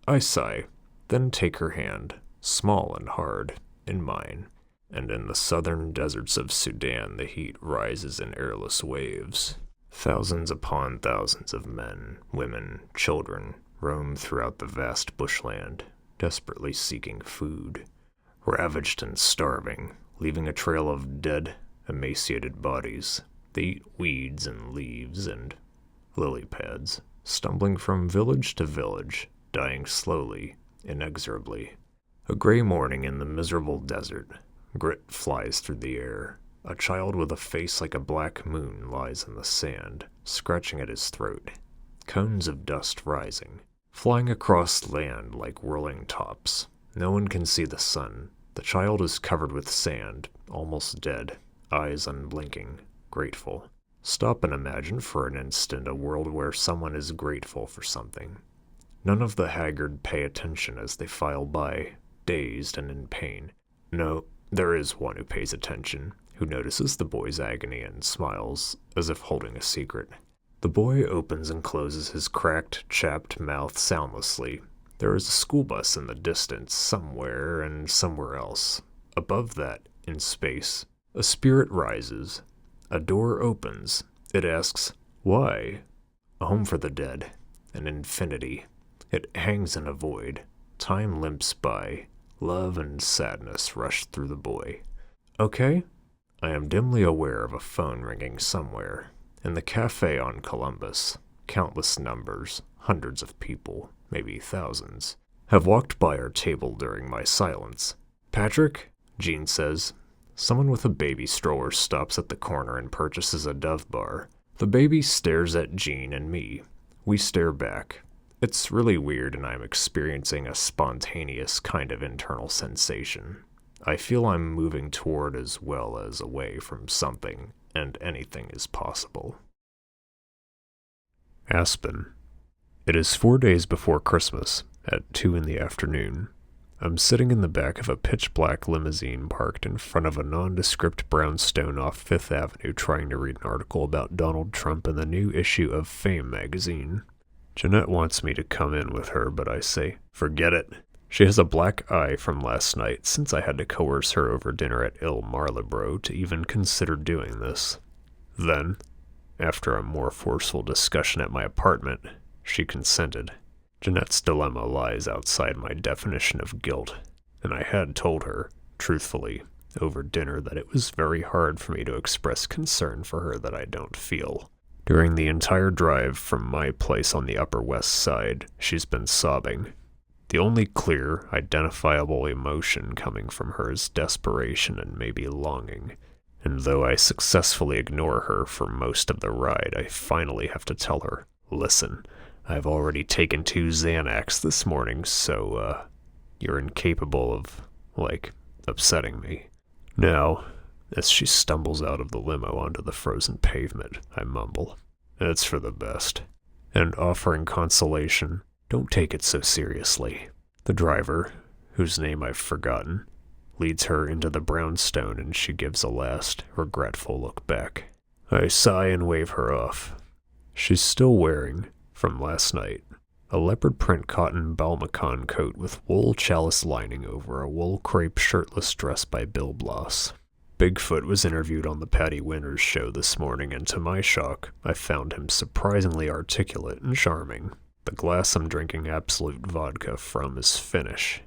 I sigh, then take her hand, small and hard, in mine. And in the southern deserts of Sudan the heat rises in airless waves. Thousands upon thousands of men, women, children roam throughout the vast bushland, desperately seeking food, ravaged and starving, leaving a trail of dead, emaciated bodies. They eat weeds and leaves and lily pads, stumbling from village to village, dying slowly, inexorably. A gray morning in the miserable desert. Grit flies through the air. A child with a face like a black moon lies in the sand, scratching at his throat. Cones of dust rising, flying across land like whirling tops. No one can see the sun. The child is covered with sand, almost dead, eyes unblinking, grateful. Stop and imagine for an instant a world where someone is grateful for something. None of the haggard pay attention as they file by, dazed and in pain. No, there is one who pays attention, who notices the boy's agony and smiles, as if holding a secret. The boy opens and closes his cracked, chapped mouth soundlessly. There is a school bus in the distance, somewhere and somewhere else. Above that, in space, a spirit rises. A door opens. It asks, why? A home for the dead. An infinity. It hangs in a void. Time limps by. Love and sadness rush through the boy. Okay? I am dimly aware of a phone ringing somewhere. In the cafe on Columbus, countless numbers, hundreds of people, maybe thousands, have walked by our table during my silence. Patrick? Jean says. Someone with a baby stroller stops at the corner and purchases a Dove bar. The baby stares at Jean and me. We stare back. It's really weird and I'm experiencing a spontaneous kind of internal sensation. I feel I'm moving toward as well as away from something, and anything is possible. Aspen. It is 4 days before Christmas, at 2 in the afternoon. I'm sitting in the back of a pitch-black limousine parked in front of a nondescript brownstone off Fifth Avenue trying to read an article about Donald Trump in the new issue of Fame magazine. Jeanette wants me to come in with her, but I say, forget it. She has a black eye from last night since I had to coerce her over dinner at Il Marlborough to even consider doing this. Then, after a more forceful discussion at my apartment, she consented. Jeanette's dilemma lies outside my definition of guilt, and I had told her, truthfully, over dinner that it was very hard for me to express concern for her that I don't feel. During the entire drive from my place on the Upper West Side, she's been sobbing. The only clear, identifiable emotion coming from her is desperation and maybe longing. And though I successfully ignore her for most of the ride, I finally have to tell her, listen, I've already taken 2 Xanax this morning, so, you're incapable of, upsetting me. Now, as she stumbles out of the limo onto the frozen pavement, I mumble, "It's for the best." And offering consolation, "Don't take it so seriously." The driver, whose name I've forgotten, leads her into the brownstone and she gives a last, regretful look back. I sigh and wave her off. She's still wearing, from last night, a leopard print cotton balmacon coat with wool chalice lining over a wool crepe shirtless dress by Bill Bloss. Bigfoot was interviewed on the Patty Winters show this morning, and to my shock, I found him surprisingly articulate and charming. The glass I'm drinking Absolute vodka from is Finnish.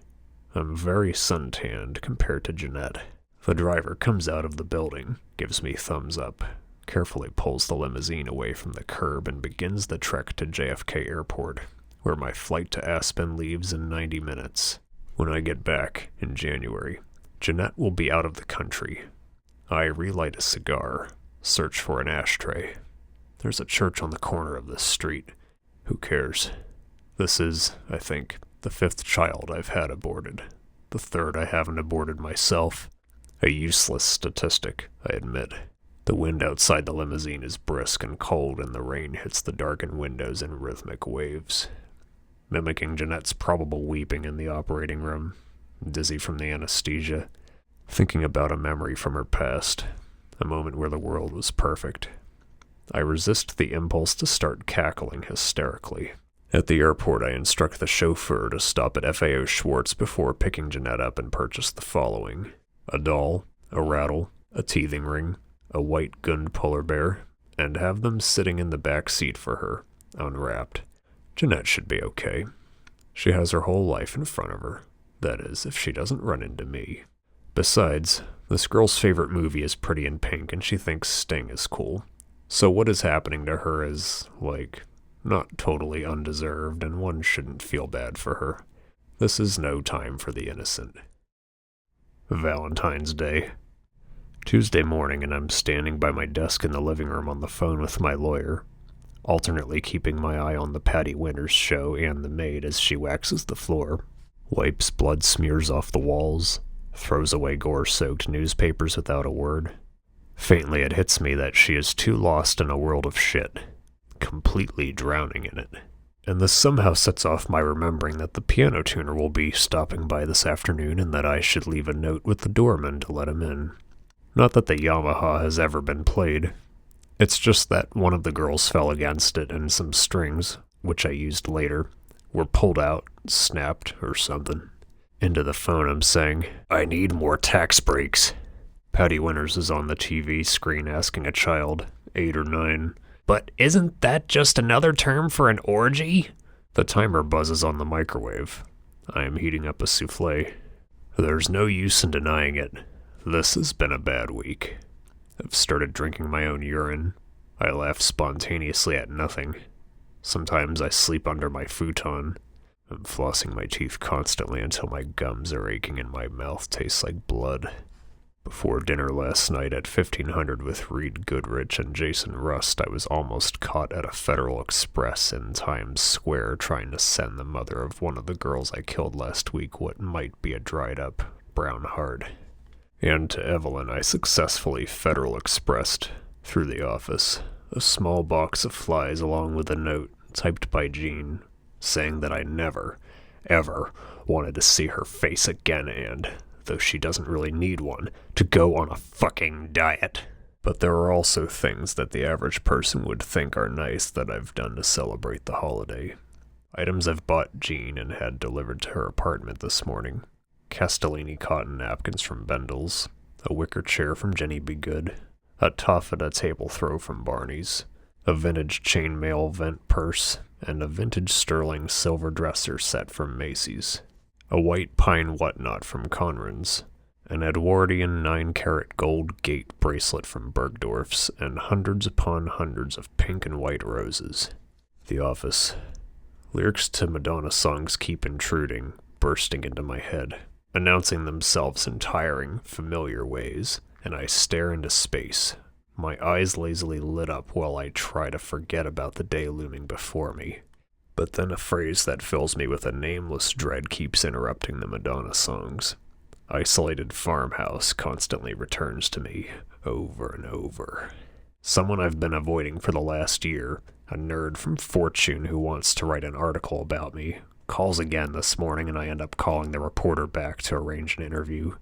I'm very suntanned compared to Jeanette. The driver comes out of the building, gives me thumbs up, carefully pulls the limousine away from the curb and begins the trek to JFK Airport, where my flight to Aspen leaves in 90 minutes. When I get back, in January, Jeanette will be out of the country. I relight a cigar, search for an ashtray. There's a church on the corner of this street. Who cares? This is, I think, the 5th child I've had aborted. The 3rd I haven't aborted myself. A useless statistic, I admit. The wind outside the limousine is brisk and cold, and the rain hits the darkened windows in rhythmic waves. Mimicking Jeanette's probable weeping in the operating room, dizzy from the anesthesia, thinking about a memory from her past, a moment where the world was perfect. I resist the impulse to start cackling hysterically. At the airport, I instruct the chauffeur to stop at FAO Schwartz before picking Jeanette up and purchase the following: a doll, a rattle, a teething ring, a white Gund polar bear, and have them sitting in the back seat for her, unwrapped. Jeanette should be okay. She has her whole life in front of her. That is, if she doesn't run into me. Besides, this girl's favorite movie is Pretty in Pink, and she thinks Sting is cool. So what is happening to her is, not totally undeserved, and one shouldn't feel bad for her. This is no time for the innocent. Valentine's Day. Tuesday morning, and I'm standing by my desk in the living room on the phone with my lawyer, alternately keeping my eye on the Patty Winters show and the maid as she waxes the floor, wipes blood smears off the walls, throws away gore-soaked newspapers without a word. Faintly it hits me that she is too lost in a world of shit, completely drowning in it. And this somehow sets off my remembering that the piano tuner will be stopping by this afternoon and that I should leave a note with the doorman to let him in. Not that the Yamaha has ever been played. It's just that one of the girls fell against it and some strings, which I used later, were pulled out, snapped, or something. Into the phone I'm saying, "I need more tax breaks." Patty Winters is on the TV screen asking a child, 8 or 9, "But isn't that just another term for an orgy?" The timer buzzes on the microwave. I am heating up a souffle. There's no use in denying it. This has been a bad week. I've started drinking my own urine. I laugh spontaneously at nothing. Sometimes I sleep under my futon. I'm flossing my teeth constantly until my gums are aching and my mouth tastes like blood. Before dinner last night at 1500 with Reed Goodrich and Jason Rust, I was almost caught at a Federal Express in Times Square trying to send the mother of one of the girls I killed last week what might be a dried-up brown heart. And to Evelyn I successfully Federal Expressed, through the office, a small box of flies along with a note typed by Jean, saying that I never, ever wanted to see her face again and, though she doesn't really need one, to go on a fucking diet. But there are also things that the average person would think are nice that I've done to celebrate the holiday. Items I've bought Jean and had delivered to her apartment this morning. Castellini cotton napkins from Bendel's, a wicker chair from Jenny Be Good, a taffeta table throw from Barney's, a vintage chainmail vent purse, and a vintage sterling silver dresser set from Macy's, a white pine whatnot from Conran's, an Edwardian 9-carat gold gate bracelet from Bergdorf's, and hundreds upon hundreds of pink and white roses. The office. Lyrics to Madonna songs keep intruding, bursting into my head, announcing themselves in tiring, familiar ways, and I stare into space, my eyes lazily lit up while I try to forget about the day looming before me. But then a phrase that fills me with a nameless dread keeps interrupting the Madonna songs. isolated farmhouse constantly returns to me, over and over. Someone I've been avoiding for the last year, a nerd from Fortune who wants to write an article about me, calls again this morning and I end up calling the reporter back to arrange an interview.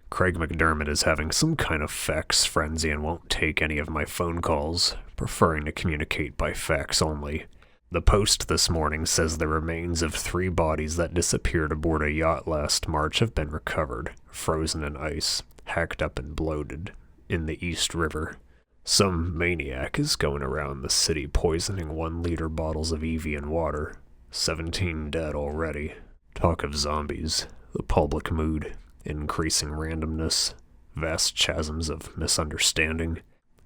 Craig McDermott is having some kind of fax frenzy and won't take any of my phone calls, preferring to communicate by fax only. The Post this morning says the remains of 3 bodies that disappeared aboard a yacht last March have been recovered, frozen in ice, hacked up and bloated, in the East River. Some maniac is going around the city poisoning 1-liter bottles of Evian water. 17 dead already. Talk of zombies, the public mood, increasing randomness, vast chasms of misunderstanding.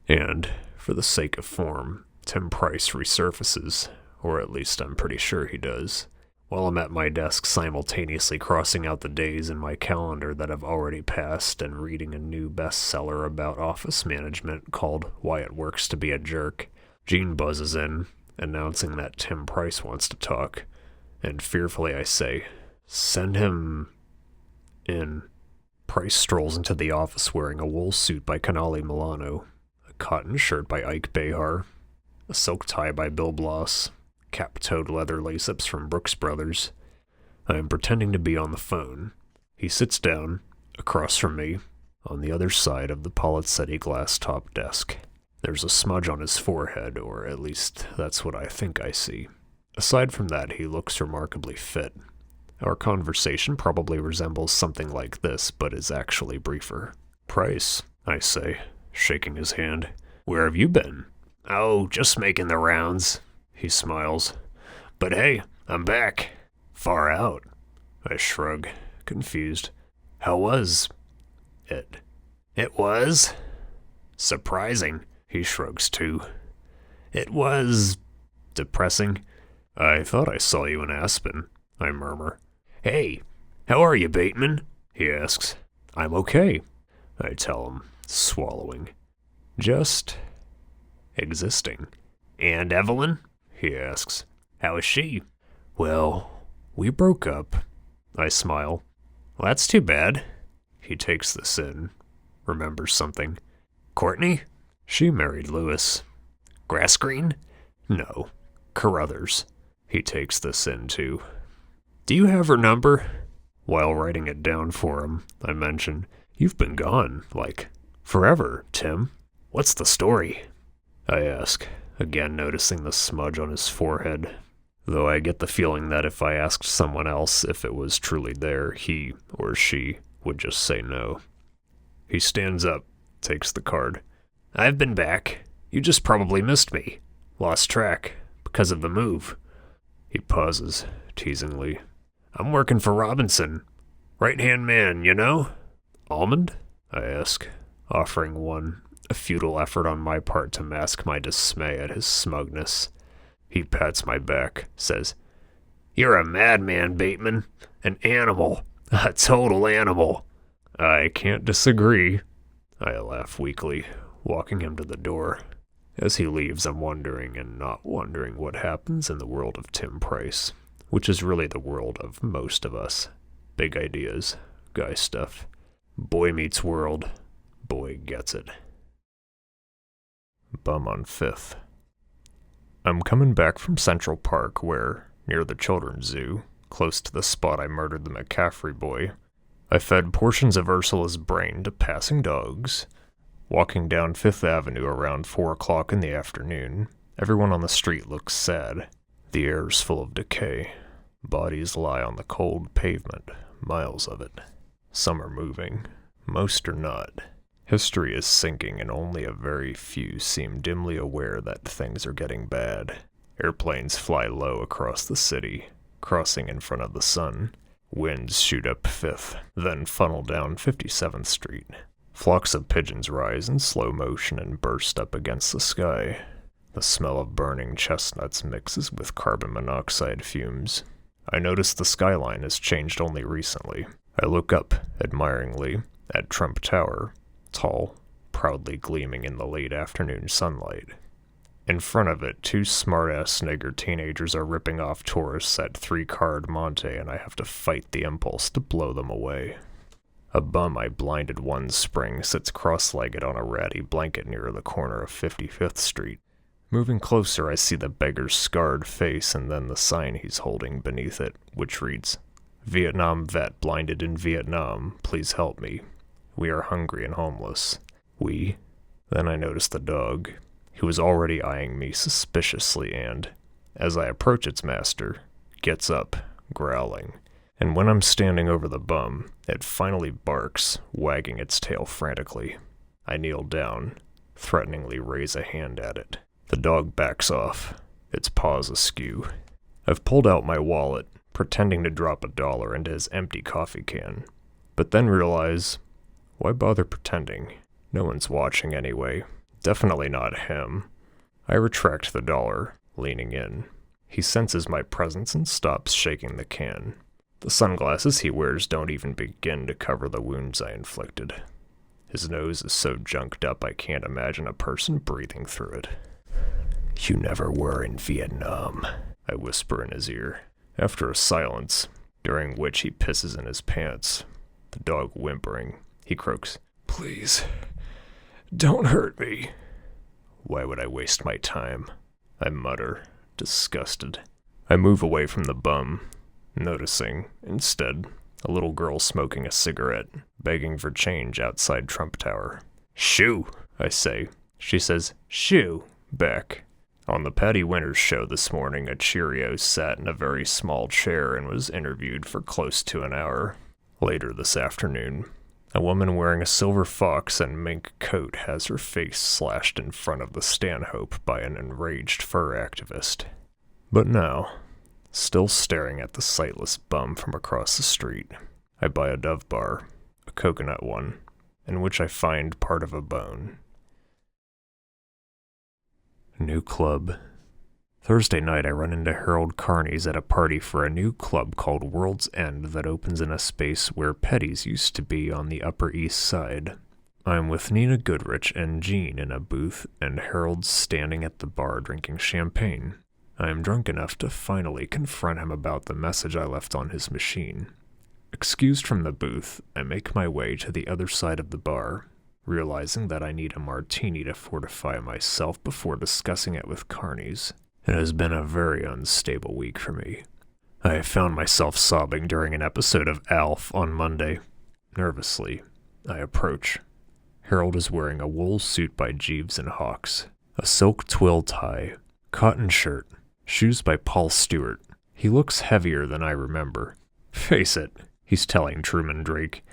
And, for the sake of form, Tim Price resurfaces, or at least I'm pretty sure he does, while I'm at my desk simultaneously crossing out the days in my calendar that have already passed and reading a new bestseller about office management called Why It Works to Be a Jerk. Gene buzzes in, announcing that Tim Price wants to talk, and fearfully I say, "Send him in." Price strolls into the office wearing a wool suit by Canale Milano, a cotton shirt by Ike Behar, a silk tie by Bill Bloss, cap-toed leather lace-ups from Brooks Brothers. I am pretending to be on the phone. He sits down, across from me, on the other side of the Polizzetti glass-top desk. There's a smudge on his forehead, or at least that's what I think I see. Aside from that, he looks remarkably fit. Our conversation probably resembles something like this, but is actually briefer. "Price," I say, shaking his hand. "Where have you been?" "Oh, just making the rounds." He smiles. "But hey, I'm back." "Far out." I shrug, confused. "How was it?" "It was surprising." He shrugs too. "It was depressing." "I thought I saw you in Aspen," I murmur. "Hey, how are you, Bateman?" he asks. "I'm okay," I tell him, swallowing. "Just existing." "And Evelyn?" he asks. "How is she?" "Well, we broke up." I smile. "Well, that's too bad." He takes this in, remembers something. "Courtney?" "She married Lewis." "Grass green?" "No, Carruthers." He takes this in too. "Do you have her number?" While writing it down for him, I mention, "You've been gone, like, forever, Tim. What's the story?" I ask, again noticing the smudge on his forehead, though I get the feeling that if I asked someone else if it was truly there, he or she would just say no. He stands up, takes the card. "I've been back. You just probably missed me. Lost track, because of the move." He pauses, teasingly. "I'm working for Robinson. Right-hand man, you know?" "Almond?" I ask, offering one, a futile effort on my part to mask my dismay at his smugness. He pats my back, says, "You're a madman, Bateman. An animal. A total animal." "I can't disagree." I laugh weakly, walking him to the door. As he leaves, I'm wondering and not wondering what happens in the world of Tim Price, which is really the world of most of us. Big ideas, guy stuff. Boy meets world, boy gets it. Bum on 5th. I'm coming back from Central Park where, near the Children's Zoo, close to the spot I murdered the McCaffrey boy, I fed portions of Ursula's brain to passing dogs. Walking down 5th Avenue around 4 o'clock in the afternoon, everyone on the street looks sad. The air's full of decay. Bodies lie on the cold pavement, miles of it. Some are moving, most are not. History is sinking and only a very few seem dimly aware that things are getting bad. Airplanes fly low across the city, crossing in front of the sun. Winds shoot up 5th, then funnel down 57th Street. Flocks of pigeons rise in slow motion and burst up against the sky. The smell of burning chestnuts mixes with carbon monoxide fumes. I notice the skyline has changed only recently. I look up, admiringly, at Trump Tower, tall, proudly gleaming in the late afternoon sunlight. In front of it, 2 smart-ass nigger teenagers are ripping off tourists at 3-card Monte, and I have to fight the impulse to blow them away. A bum I blinded one spring sits cross-legged on a ratty blanket near the corner of 55th Street. Moving closer, I see the beggar's scarred face and then the sign he's holding beneath it, which reads, "Vietnam vet blinded in Vietnam, please help me. We are hungry and homeless." We? Then I notice the dog. He was already eyeing me suspiciously and, as I approach its master, gets up, growling. And when I'm standing over the bum, it finally barks, wagging its tail frantically. I kneel down, threateningly raise a hand at it. The dog backs off, its paws askew. I've pulled out my wallet, pretending to drop $1 into his empty coffee can, but then realize, why bother pretending? No one's watching anyway. Definitely not him. I retract the $1, leaning in. He senses my presence and stops shaking the can. The sunglasses he wears don't even begin to cover the wounds I inflicted. His nose is so junked up I can't imagine a person breathing through it. "You never were in Vietnam," I whisper in his ear. After a silence, during which he pisses in his pants, the dog whimpering, he croaks, "Please, don't hurt me." Why would I waste my time? I mutter, disgusted. I move away from the bum, noticing, instead, a little girl smoking a cigarette, begging for change outside Trump Tower. "Shoo," I say. She says, "Shoo," back. On the Patty Winters show this morning, a Cheerio sat in a very small chair and was interviewed for close to an hour. Later this afternoon, a woman wearing a silver fox and mink coat has her face slashed in front of the Stanhope by an enraged fur activist. But now, still staring at the sightless bum from across the street, I buy a Dove bar, a coconut one, in which I find part of a bone. New club. Thursday night I run into Harold Carney's at a party for a new club called World's End that opens in a space where Petty's used to be on the Upper East Side. I'm with Nina Goodrich and Jean in a booth, and Harold's standing at the bar drinking champagne. I am drunk enough to finally confront him about the message I left on his machine. Excused from the booth, I make my way to the other side of the bar, realizing that I need a martini to fortify myself before discussing it with Carney's. It has been a very unstable week for me. I have found myself sobbing during an episode of Alf on Monday. Nervously, I approach. Harold is wearing a wool suit by Jeeves and Hawkes, a silk twill tie, cotton shirt, shoes by Paul Stewart. He looks heavier than I remember. "Face it," he's telling Truman Drake.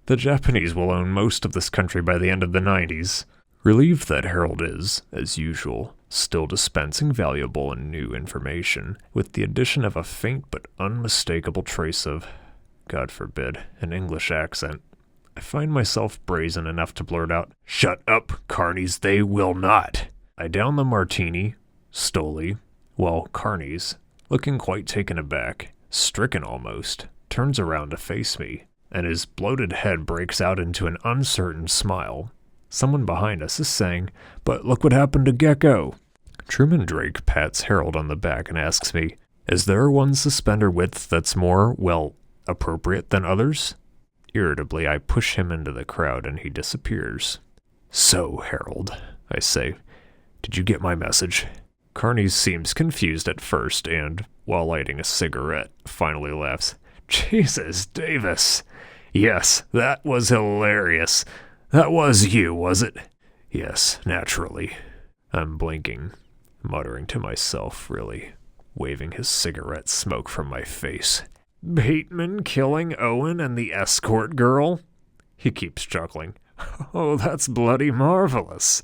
"The Japanese will own most of this country by the end of the 90s. Relieved that Harold is, as usual, still dispensing valuable and new information, with the addition of a faint but unmistakable trace of, God forbid, an English accent, I find myself brazen enough to blurt out, "Shut up, Carney's, they will not." I down the martini, stolely, while Carney's, looking quite taken aback, stricken almost, turns around to face me, and his bloated head breaks out into an uncertain smile. Someone behind us is saying, "But look what happened to Gecko." Truman Drake pats Harold on the back and asks me, "Is there one suspender width that's more, well, appropriate than others?" Irritably, I push him into the crowd and he disappears. "So, Harold," I say, "did you get my message?" Carney seems confused at first and, while lighting a cigarette, finally laughs. "Jesus, Davis. Yes, that was hilarious. That was you, was it?" "Yes, naturally." I'm blinking, muttering to myself, really, waving his cigarette smoke from my face. "Bateman killing Owen and the escort girl?" He keeps chuckling. "Oh, that's bloody marvelous.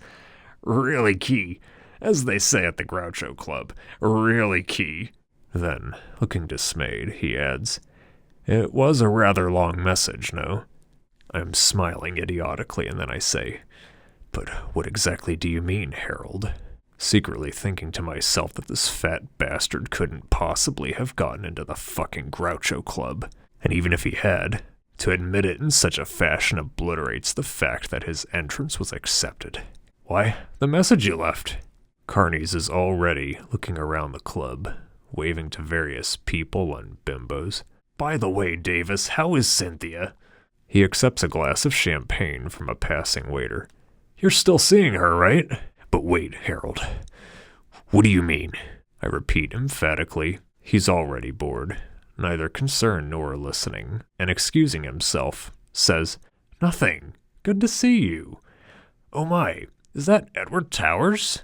Really key, as they say at the Groucho Club. Really key." Then, looking dismayed, he adds, "It was a rather long message, no?" I'm smiling idiotically, and then I say, "But what exactly do you mean, Harold?" Secretly thinking to myself that this fat bastard couldn't possibly have gotten into the fucking Groucho Club. And even if he had, to admit it in such a fashion obliterates the fact that his entrance was accepted. "Why, the message you left." Carney's is already looking around the club, waving to various people and bimbos. "By the way, Davis, how is Cynthia?" He accepts a glass of champagne from a passing waiter. You're still seeing her, right? But wait, Harold. What do you mean? I repeat emphatically. He's already bored, neither concerned nor listening, and excusing himself, says, Nothing. Good to see you. Oh my, is that Edward Towers?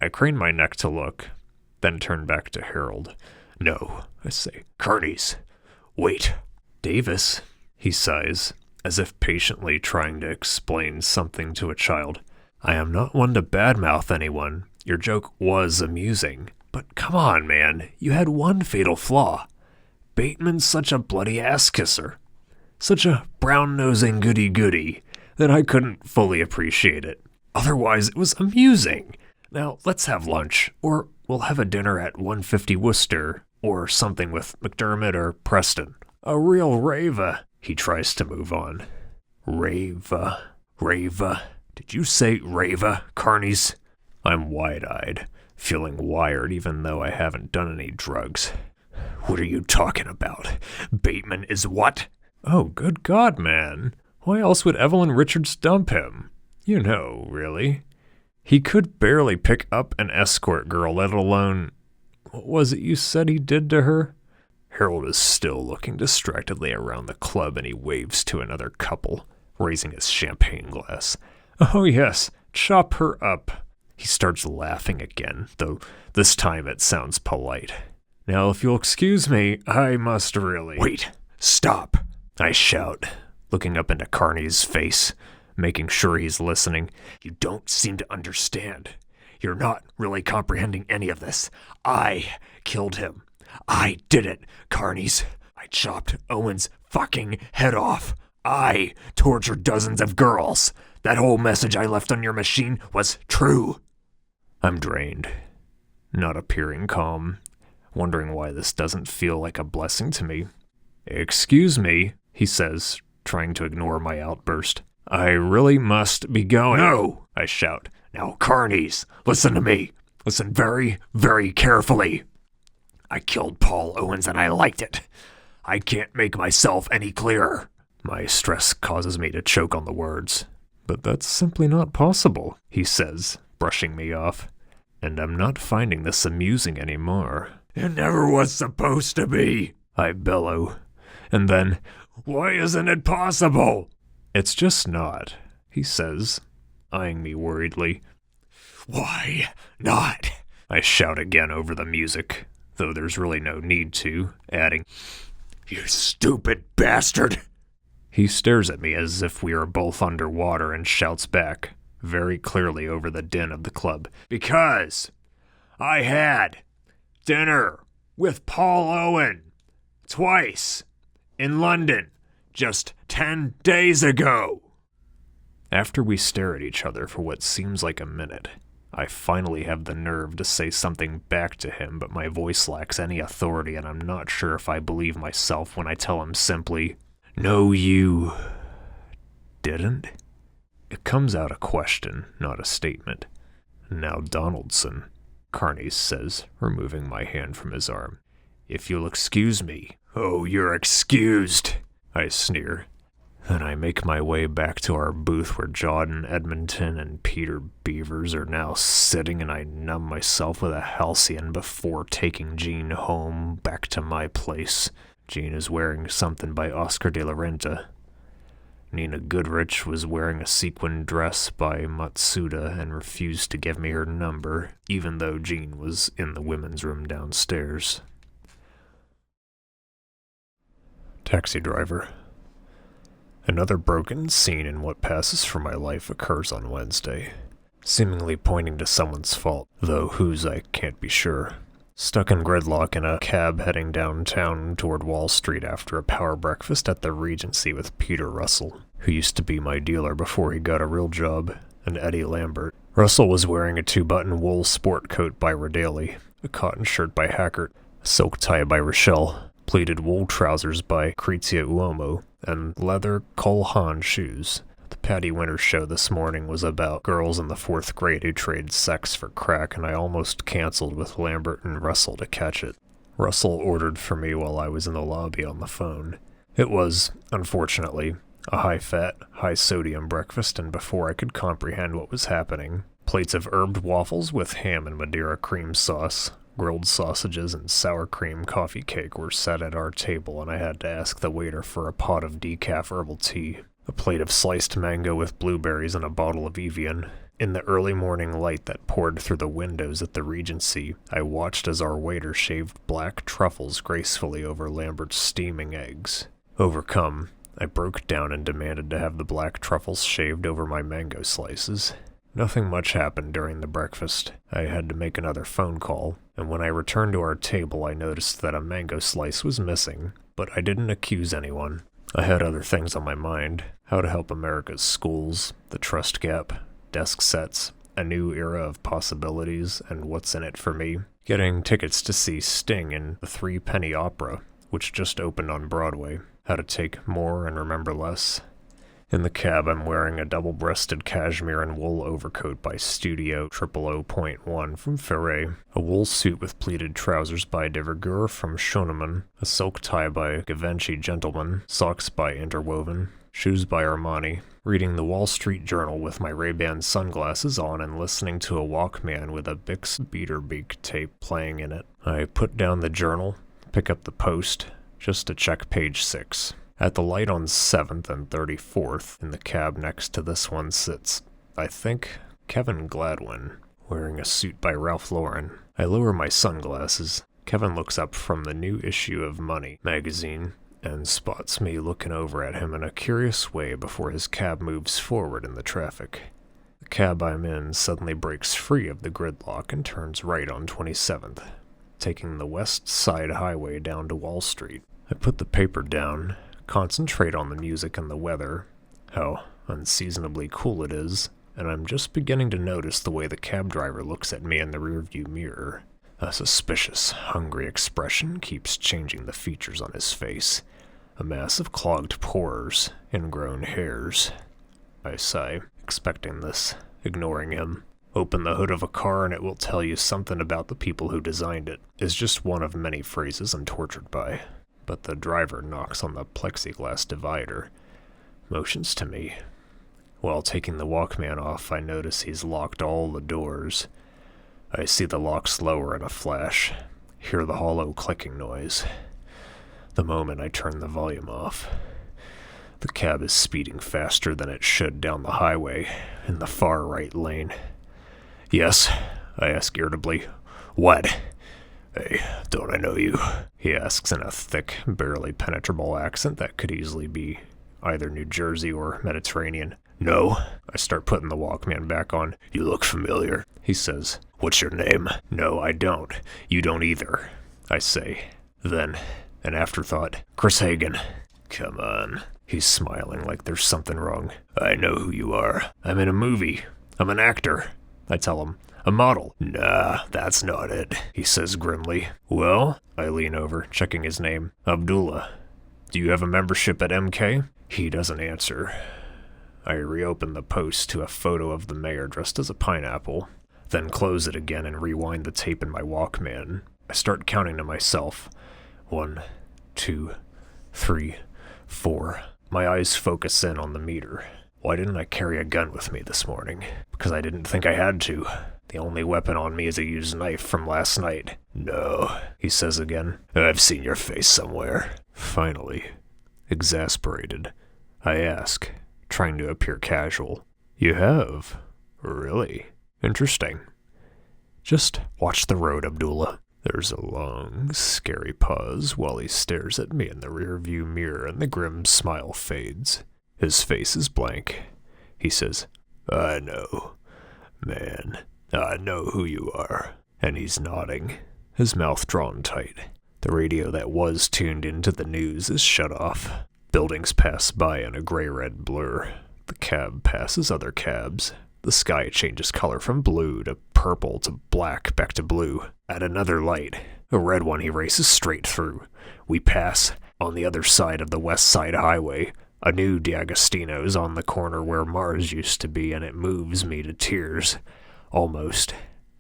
I crane my neck to look, then turn back to Harold. No, I say. Kearney's. Wait. Davis, he sighs, as if patiently trying to explain something to a child. I am not one to badmouth anyone. Your joke was amusing. But come on, man, you had one fatal flaw. Bateman's such a bloody ass-kisser. Such a brown-nosing goody-goody that I couldn't fully appreciate it. Otherwise, it was amusing. Now, let's have lunch, or we'll have a dinner at 150 Worcester, or something with McDermott or Preston. A real rava. He tries to move on. Rava. Did you say rava, Kearney's? I'm wide-eyed, feeling wired even though I haven't done any drugs. What are you talking about? Bateman is what? Oh, good God, man. Why else would Evelyn Richards dump him? You know, really. He could barely pick up an escort girl, let alone... What was it you said he did to her? Harold is still looking distractedly around the club, and he waves to another couple, raising his champagne glass. Oh yes, chop her up. He starts laughing again, though this time it sounds polite. Now, if you'll excuse me, I must really... Wait, stop, I shout, looking up into Kearney's face, making sure he's listening. You don't seem to understand. You're not really comprehending any of this. I killed him. I did it, Kearney's. I chopped Owen's fucking head off. I tortured dozens of girls. That whole message I left on your machine was true. I'm drained, not appearing calm, wondering why this doesn't feel like a blessing to me. Excuse me, he says, trying to ignore my outburst. I really must be going. No, I shout. Now, Kearney's, listen to me. Listen very, very carefully. I killed Paul Owens and I liked it. I can't make myself any clearer. My stress causes me to choke on the words. But that's simply not possible, he says, brushing me off. And I'm not finding this amusing anymore. It never was supposed to be, I bellow. And then, why isn't it possible? It's just not, he says, eyeing me worriedly. Why not? I shout again over the music, though there's really no need to, adding, You stupid bastard. He stares at me as if we are both underwater and shouts back, very clearly over the din of the club, Because I had dinner with Paul Owen twice in London just 10 days ago. After we stare at each other for what seems like a minute, I finally have the nerve to say something back to him, but my voice lacks any authority, and I'm not sure if I believe myself when I tell him simply, No, you didn't? It comes out a question, not a statement. Now, Donaldson, Kearney says, removing my hand from his arm. If you'll excuse me. Oh, you're excused, I sneer. Then I make my way back to our booth where Jordan Edmonton and Peter Beavers are now sitting, and I numb myself with a halcyon before taking Jean home back to my place. Jean is wearing something by Oscar de la Renta. Nina Goodrich was wearing a sequin dress by Matsuda and refused to give me her number, even though Jean was in the women's room downstairs. Taxi driver. Another broken scene in what passes for my life occurs on Wednesday, seemingly pointing to someone's fault, though whose I can't be sure. Stuck in gridlock in a cab heading downtown toward Wall Street after a power breakfast at the Regency with Peter Russell, who used to be my dealer before he got a real job, and Eddie Lambert. Russell was wearing a 2-button wool sport coat by Rodale, a cotton shirt by Hackert, a silk tie by Rochelle, pleated wool trousers by Krizia Uomo, and leather Cole Haan shoes. The Patty Winter show this morning was about girls in the 4th grade who traded sex for crack, and I almost canceled with Lambert and Russell to catch it. Russell ordered for me while I was in the lobby on the phone. It was, unfortunately, A high-fat, high-sodium breakfast, and before I could comprehend what was happening, plates of herbed waffles with ham and Madeira cream sauce, grilled sausages, and sour cream coffee cake were set at our table, and I had to ask the waiter for a pot of decaf herbal tea, a plate of sliced mango with blueberries, and a bottle of Evian. In the early morning light that poured through the windows at the Regency, I watched as our waiter shaved black truffles gracefully over Lambert's steaming eggs. Overcome, I broke down and demanded to have the black truffles shaved over my mango slices. Nothing much happened during the breakfast. I had to make another phone call, and when I returned to our table I noticed that a mango slice was missing, but I didn't accuse anyone. I had other things on my mind: how to help America's schools, the trust gap, desk sets, a new era of possibilities, and what's in it for me. Getting tickets to see Sting in the 3-penny opera, which just opened on Broadway. How to take more and remember less. In the cab, I'm wearing a double-breasted cashmere and wool overcoat by Studio 000.1 from Ferret, a wool suit with pleated trousers by de Rigueur from Schoenemann, a silk tie by Givenchy Gentleman, socks by Interwoven, shoes by Armani, reading the Wall Street Journal with my Ray-Ban sunglasses on and listening to a Walkman with a Bix Beaterbeak tape playing in it. I put down the journal, pick up the Post, just to check page 6. At the light on 7th and 34th, in the cab next to this one sits, I think, Kevin Gladwin, wearing a suit by Ralph Lauren. I lower my sunglasses. Kevin looks up from the new issue of Money magazine and spots me looking over at him in a curious way before his cab moves forward in the traffic. The cab I'm in suddenly breaks free of the gridlock and turns right on 27th, taking the West Side Highway down to Wall Street. I put the paper down, concentrate on the music and the weather, how unseasonably cool it is, and I'm just beginning to notice the way the cab driver looks at me in the rearview mirror. A suspicious, hungry expression keeps changing the features on his face. A mass of clogged pores, ingrown hairs. I sigh, expecting this, ignoring him. Open the hood of a car and it will tell you something about the people who designed it, is just one of many phrases I'm tortured by. But the driver knocks on the plexiglass divider, motions to me. While taking the Walkman off, I notice he's locked all the doors. I see the locks lower in a flash, hear the hollow clicking noise. The moment I turn the volume off, the cab is speeding faster than it should down the highway, in the far right lane. "Yes?" I ask irritably. "What?" "Hey, don't I know you?" he asks in a thick, barely penetrable accent that could easily be either New Jersey or Mediterranean. "No." I start putting the Walkman back on. "You look familiar," he says. "What's your name?" "No, I don't. You don't either," I say. Then, an afterthought, "Chris Hagen." "Come on." He's smiling like there's something wrong. "I know who you are. I'm in a movie. I'm an actor." I tell him. "A model." "Nah, that's not it," he says grimly. "Well?" I lean over, checking his name. "Abdullah. Do you have a membership at MK?" He doesn't answer. I reopen the Post to a photo of the mayor dressed as a pineapple, then close it again and rewind the tape in my Walkman. I start counting to myself. 1, 2, 3, 4. My eyes focus in on the meter. Why didn't I carry a gun with me this morning? Because I didn't think I had to. The only weapon on me is a used knife from last night. "No," he says again. "I've seen your face somewhere." Finally, exasperated, I ask, trying to appear casual. "You have? Really? Interesting. Just watch the road, Abdullah." There's a long, scary pause while he stares at me in the rearview mirror and the grim smile fades. His face is blank. He says, "I know. Man, I know who you are." And he's nodding, his mouth drawn tight. The radio that was tuned into the news is shut off. Buildings pass by in a gray-red blur. The cab passes other cabs. The sky changes color from blue to purple to black back to blue. At another light, a red one he races straight through. We pass on the other side of the West Side Highway. A new D'Agostino's on the corner where Mars used to be, and it moves me to tears. Almost.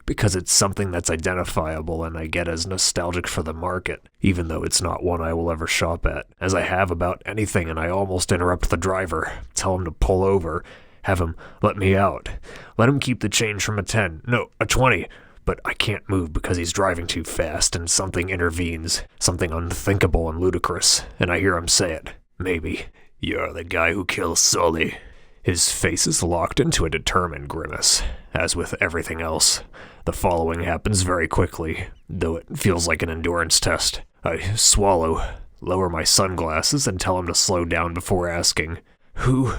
because it's something that's identifiable and I get as nostalgic for the market, even though it's not one I will ever shop at, as I have about anything, and I almost interrupt the driver, tell him to pull over, have him let me out, let him keep the change from a 10, no, a 20, but I can't move because he's driving too fast and something intervenes, something unthinkable and ludicrous, and I hear him say it. Maybe. You're the guy who killed Sully. His face is locked into a determined grimace. As with everything else, the following happens very quickly, though it feels like an endurance test. I swallow, lower my sunglasses, and tell him to slow down before asking, Who,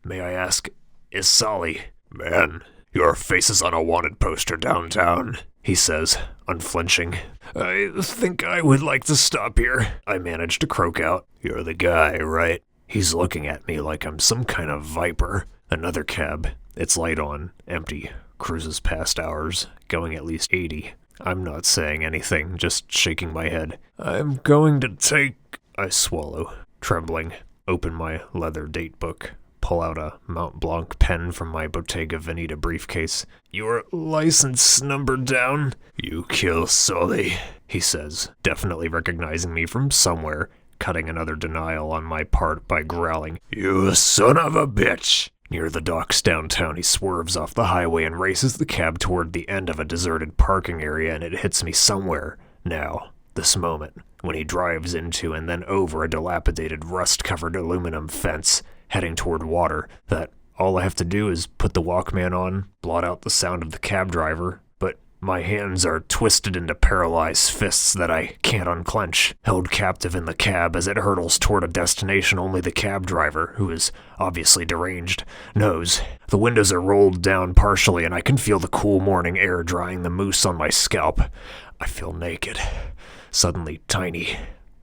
may I ask, is Sully? Man, your face is on a wanted poster downtown, he says, unflinching. I think I would like to stop here, I manage to croak out. You're the guy, right? He's looking at me like I'm some kind of viper. Another cab, its light on, empty, cruises past ours, going at least 80. I'm not saying anything, just shaking my head. I'm going to take... I swallow, trembling, open my leather date book, pull out a Mont Blanc pen from my Bottega Veneta briefcase. Your license number down? You kill Sully, he says, definitely recognizing me from somewhere, cutting another denial on my part by growling, You son of a bitch! Near the docks downtown, he swerves off the highway and races the cab toward the end of a deserted parking area, and it hits me somewhere, now, this moment, when he drives into and then over a dilapidated, rust-covered aluminum fence, heading toward water, that all I have to do is put the Walkman on, blot out the sound of the cab driver, but my hands are twisted into paralyzed fists that I can't unclench, held captive in the cab as it hurtles toward a destination only the cab driver, who is obviously deranged, knows. The windows are rolled down partially and I can feel the cool morning air drying the mousse on my scalp. I feel naked, suddenly tiny.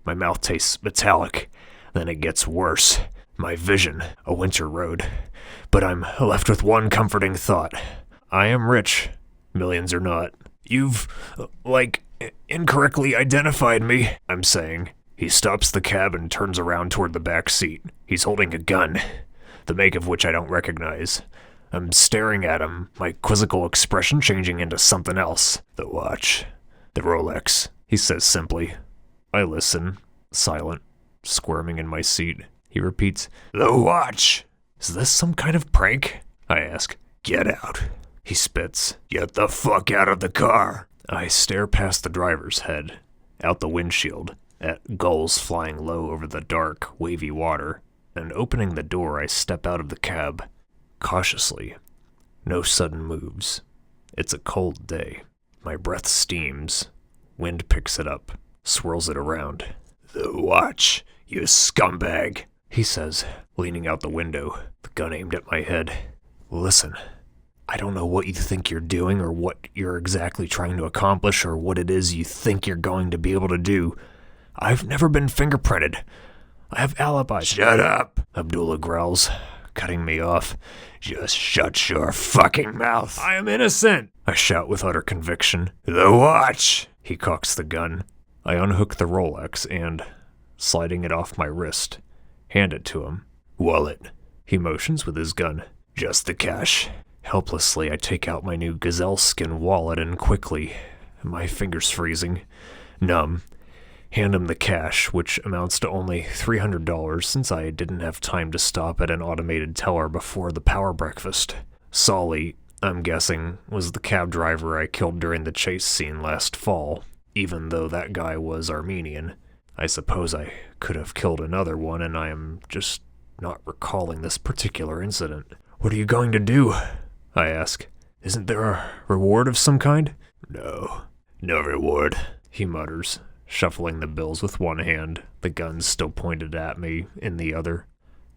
My mouth tastes metallic. Then it gets worse. My vision, a winter road. But I'm left with one comforting thought. I am rich. Millions or not. You've, incorrectly identified me, I'm saying. He stops the cab and turns around toward the back seat. He's holding a gun, the make of which I don't recognize. I'm staring at him, my quizzical expression changing into something else. The watch. The Rolex, he says simply. I listen, silent, squirming in my seat. He repeats, The watch! Is this some kind of prank? I ask. Get out. He spits. Get the fuck out of the car. I stare past the driver's head, out the windshield, at gulls flying low over the dark, wavy water, and opening the door I step out of the cab, cautiously. No sudden moves. It's a cold day. My breath steams. Wind picks it up, swirls it around. The watch, you scumbag, he says, leaning out the window, the gun aimed at my head. Listen, I don't know what you think you're doing or what you're exactly trying to accomplish or what it is you think you're going to be able to do. I've never been fingerprinted. I have alibis. Shut up, Abdullah growls, cutting me off. Just shut your fucking mouth. I am innocent, I shout with utter conviction. The watch, he cocks the gun. I unhook the Rolex and, sliding it off my wrist, hand it to him. Wallet, he motions with his gun. Just the cash. Helplessly, I take out my new gazelle skin wallet and quickly, my fingers freezing, numb, hand him the cash, which amounts to only $300 since I didn't have time to stop at an automated teller before the power breakfast. Sully, I'm guessing, was the cab driver I killed during the chase scene last fall, even though that guy was Armenian. I suppose I could have killed another one, and I am just not recalling this particular incident. What are you going to do? I ask. Isn't there a reward of some kind? No reward, he mutters, shuffling the bills with one hand, the gun still pointed at me in the other.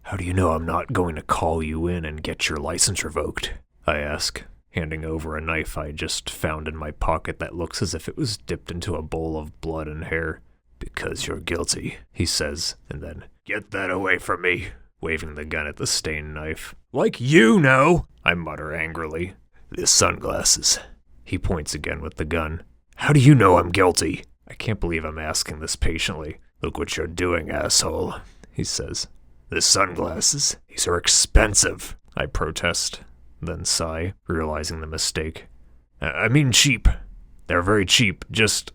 How do you know I'm not going to call you in and get your license revoked? I ask, handing over a knife I just found in my pocket that looks as if it was dipped into a bowl of blood and hair. Because you're guilty, he says, and then, Get that away from me, waving the gun at the stained knife. Like you know, I mutter angrily. The sunglasses. He points again with the gun. How do you know I'm guilty? I can't believe I'm asking this patiently. Look what you're doing, asshole, he says. The sunglasses, these are expensive, I protest, then sigh, realizing the mistake. I mean cheap. They're very cheap, just...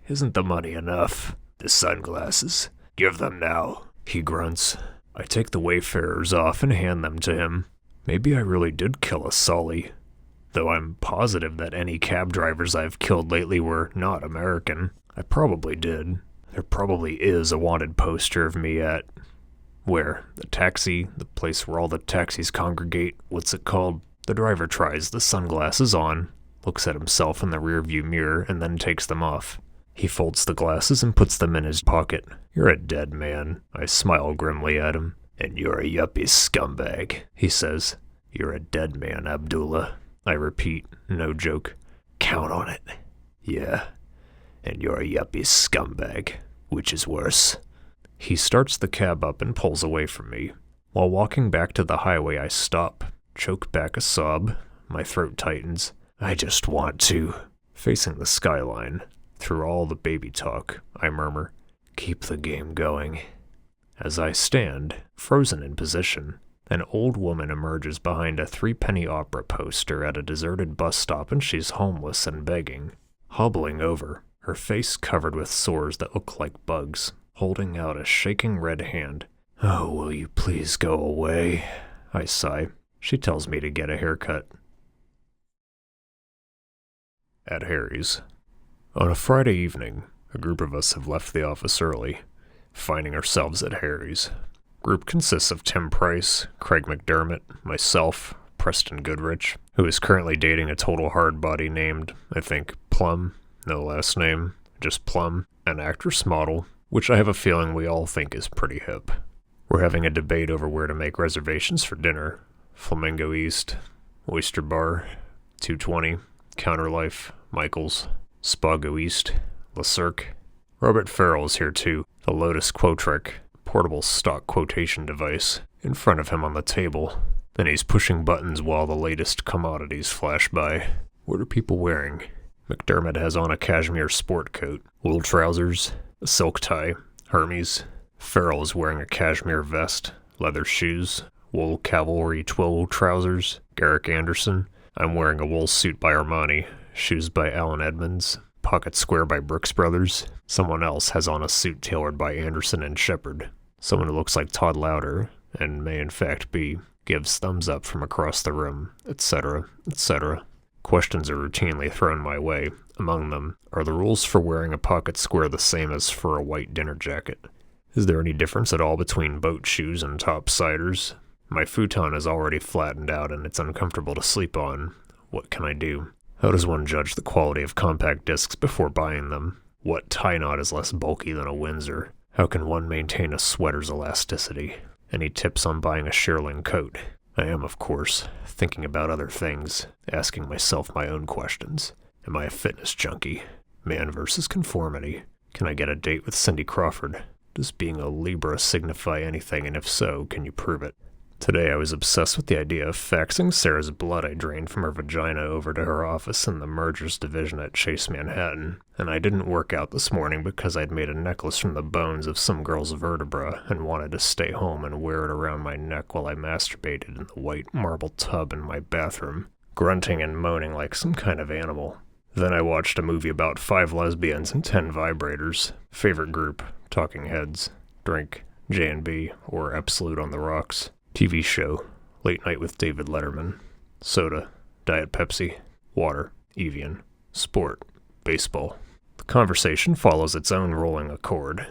Isn't the money enough? The sunglasses. Give them now, he grunts. I take the wayfarers off and hand them to him. Maybe I really did kill a Sully, though I'm positive that any cab drivers I've killed lately were not American. I probably did. There probably is a wanted poster of me at... Where? The taxi? The place where all the taxis congregate? What's it called? The driver tries the sunglasses on, looks at himself in the rearview mirror, and then takes them off. He folds the glasses and puts them in his pocket. You're a dead man. I smile grimly at him. And you're a yuppie scumbag, he says. You're a dead man, Abdullah. I repeat, no joke. Count on it. Yeah. And you're a yuppie scumbag. Which is worse? He starts the cab up and pulls away from me. While walking back to the highway, I stop, choke back a sob. My throat tightens. I just want to... Facing the skyline, through all the baby talk, I murmur, keep the game going. As I stand, frozen in position, an old woman emerges behind a 3-penny opera poster at a deserted bus stop, and she's homeless and begging. Hobbling over, her face covered with sores that look like bugs, holding out a shaking red hand. Oh, will you please go away? I sigh. She tells me to get a haircut. At Harry's. On a Friday evening, a group of us have left the office early, finding ourselves at Harry's. Group consists of Tim Price, Craig McDermott, myself, Preston Goodrich, who is currently dating a total hardbody named, I think, Plum, no last name, just Plum, an actress model, which I have a feeling we all think is pretty hip. We're having a debate over where to make reservations for dinner. Flamingo East, Oyster Bar, 220, Counterlife, Michael's, Spago East, Le Cirque. Robert Farrell's here too, the Lotus Quotric, portable stock quotation device, in front of him on the table. Then he's pushing buttons while the latest commodities flash by. What are people wearing? McDermott has on a cashmere sport coat, wool trousers, a silk tie, Hermes. Farrell is wearing a cashmere vest, leather shoes, wool cavalry twill trousers, Garrick Anderson. I'm wearing a wool suit by Armani, shoes by Allen Edmonds, pocket square by Brooks Brothers. Someone else has on a suit tailored by Anderson and Shepard. Someone who looks like Todd Lauder, and may in fact be, gives thumbs up from across the room, etc., etc. Questions are routinely thrown my way. Among them, are the rules for wearing a pocket square the same as for a white dinner jacket? Is there any difference at all between boat shoes and topsiders? My futon is already flattened out and it's uncomfortable to sleep on. What can I do? How does one judge the quality of compact discs before buying them? What tie knot is less bulky than a Windsor? How can one maintain a sweater's elasticity? Any tips on buying a shearling coat? I am, of course, thinking about other things, asking myself my own questions. Am I a fitness junkie? Man versus conformity. Can I get a date with Cindy Crawford? Does being a Libra signify anything, and if so, can you prove it? Today I was obsessed with the idea of faxing Sarah's blood I drained from her vagina over to her office in the mergers division at Chase Manhattan, and I didn't work out this morning because I'd made a necklace from the bones of some girl's vertebra and wanted to stay home and wear it around my neck while I masturbated in the white marble tub in my bathroom, grunting and moaning like some kind of animal. Then I watched a movie about 5 lesbians and 10 vibrators. Favorite group, Talking Heads. Drink, J&B, or Absolute on the Rocks. TV show, Late Night with David Letterman. Soda, Diet Pepsi. Water, Evian. Sport, baseball. The conversation follows its own rolling accord.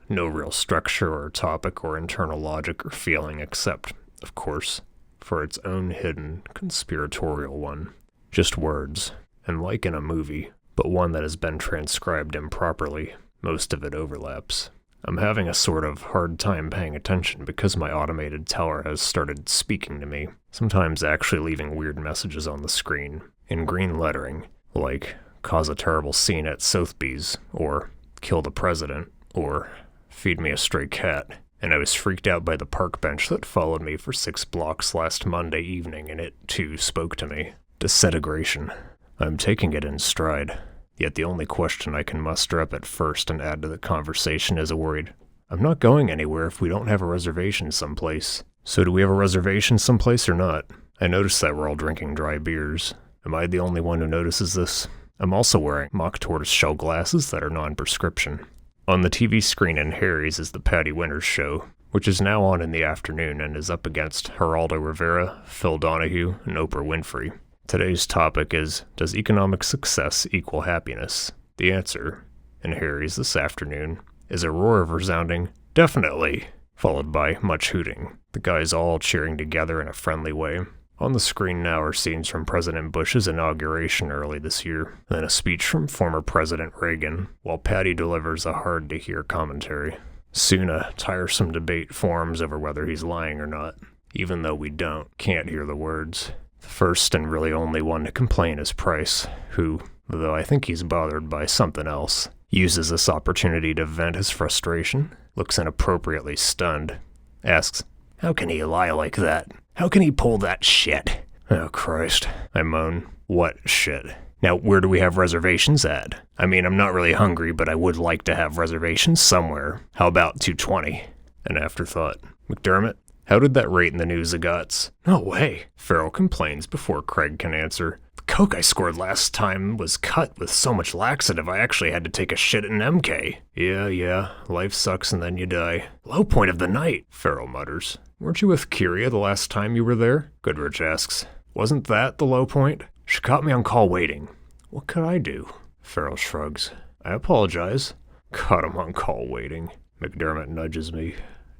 No real structure or topic or internal logic or feeling except, of course, for its own hidden, conspiratorial one. Just words. And like in a movie, but one that has been transcribed improperly, most of it overlaps. I'm having a sort of hard time paying attention because my automated teller has started speaking to me, sometimes actually leaving weird messages on the screen, in green lettering, like, cause a terrible scene at Sotheby's, or kill the president, or feed me a stray cat. And I was freaked out by the park bench that followed me for 6 blocks last Monday evening, and it, too, spoke to me. Disintegration. I'm taking it in stride, yet the only question I can muster up at first and add to the conversation is a worried, I'm not going anywhere if we don't have a reservation someplace. So do we have a reservation someplace or not? I noticed that we're all drinking dry beers. Am I the only one who notices this? I'm also wearing mock tortoiseshell glasses that are non-prescription. On the TV screen in Harry's is the Patty Winters show, which is now on in the afternoon and is up against Geraldo Rivera, Phil Donahue, and Oprah Winfrey. Today's topic is, does economic success equal happiness? The answer, in Harry's this afternoon, is a roar of resounding, definitely, followed by much hooting, the guys all cheering together in a friendly way. On the screen now are scenes from President Bush's inauguration early this year, then a speech from former President Reagan, while Patty delivers a hard-to-hear commentary. Soon a tiresome debate forms over whether he's lying or not, even though we can't hear the words. The first and really only one to complain is Price, who, though I think he's bothered by something else, uses this opportunity to vent his frustration, looks inappropriately stunned, asks, "How can he lie like that? How can he pull that shit?" "Oh, Christ," I moan. "What shit? Now, where do we have reservations at? I mean, I'm not really hungry, but I would like to have reservations somewhere. How about 220? An afterthought. "McDermott, how did that rate in the News-a-Gots?" "No way," Farrell complains before Craig can answer. "The Coke I scored last time was cut with so much laxative I actually had to take a shit in MK. Yeah, life sucks and then you die." "Low point of the night," Farrell mutters. "Weren't you with Kyria the last time you were there?" Goodrich asks. "Wasn't that the low point?" "She caught me on call waiting." "What could I do?" Farrell shrugs. "I apologize." "Caught him on call waiting." McDermott nudges me,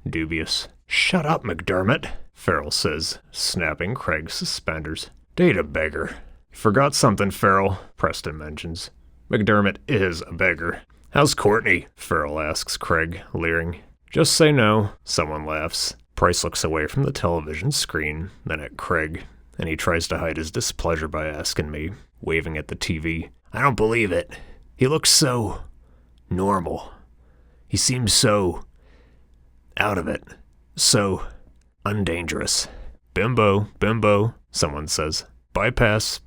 dubious. "Shut up, McDermott," Farrell says, snapping Craig's suspenders. "Data beggar." "Forgot something, Farrell," Preston mentions. "McDermott is a beggar." "How's Courtney?" Farrell asks Craig, leering. "Just say no." Someone laughs. Price looks away from the television screen, then at Craig, and he tries to hide his displeasure by asking me, waving at the TV. "I don't believe it. He looks so normal. He seems so out of it. So undangerous." Bimbo, someone says. Bypass.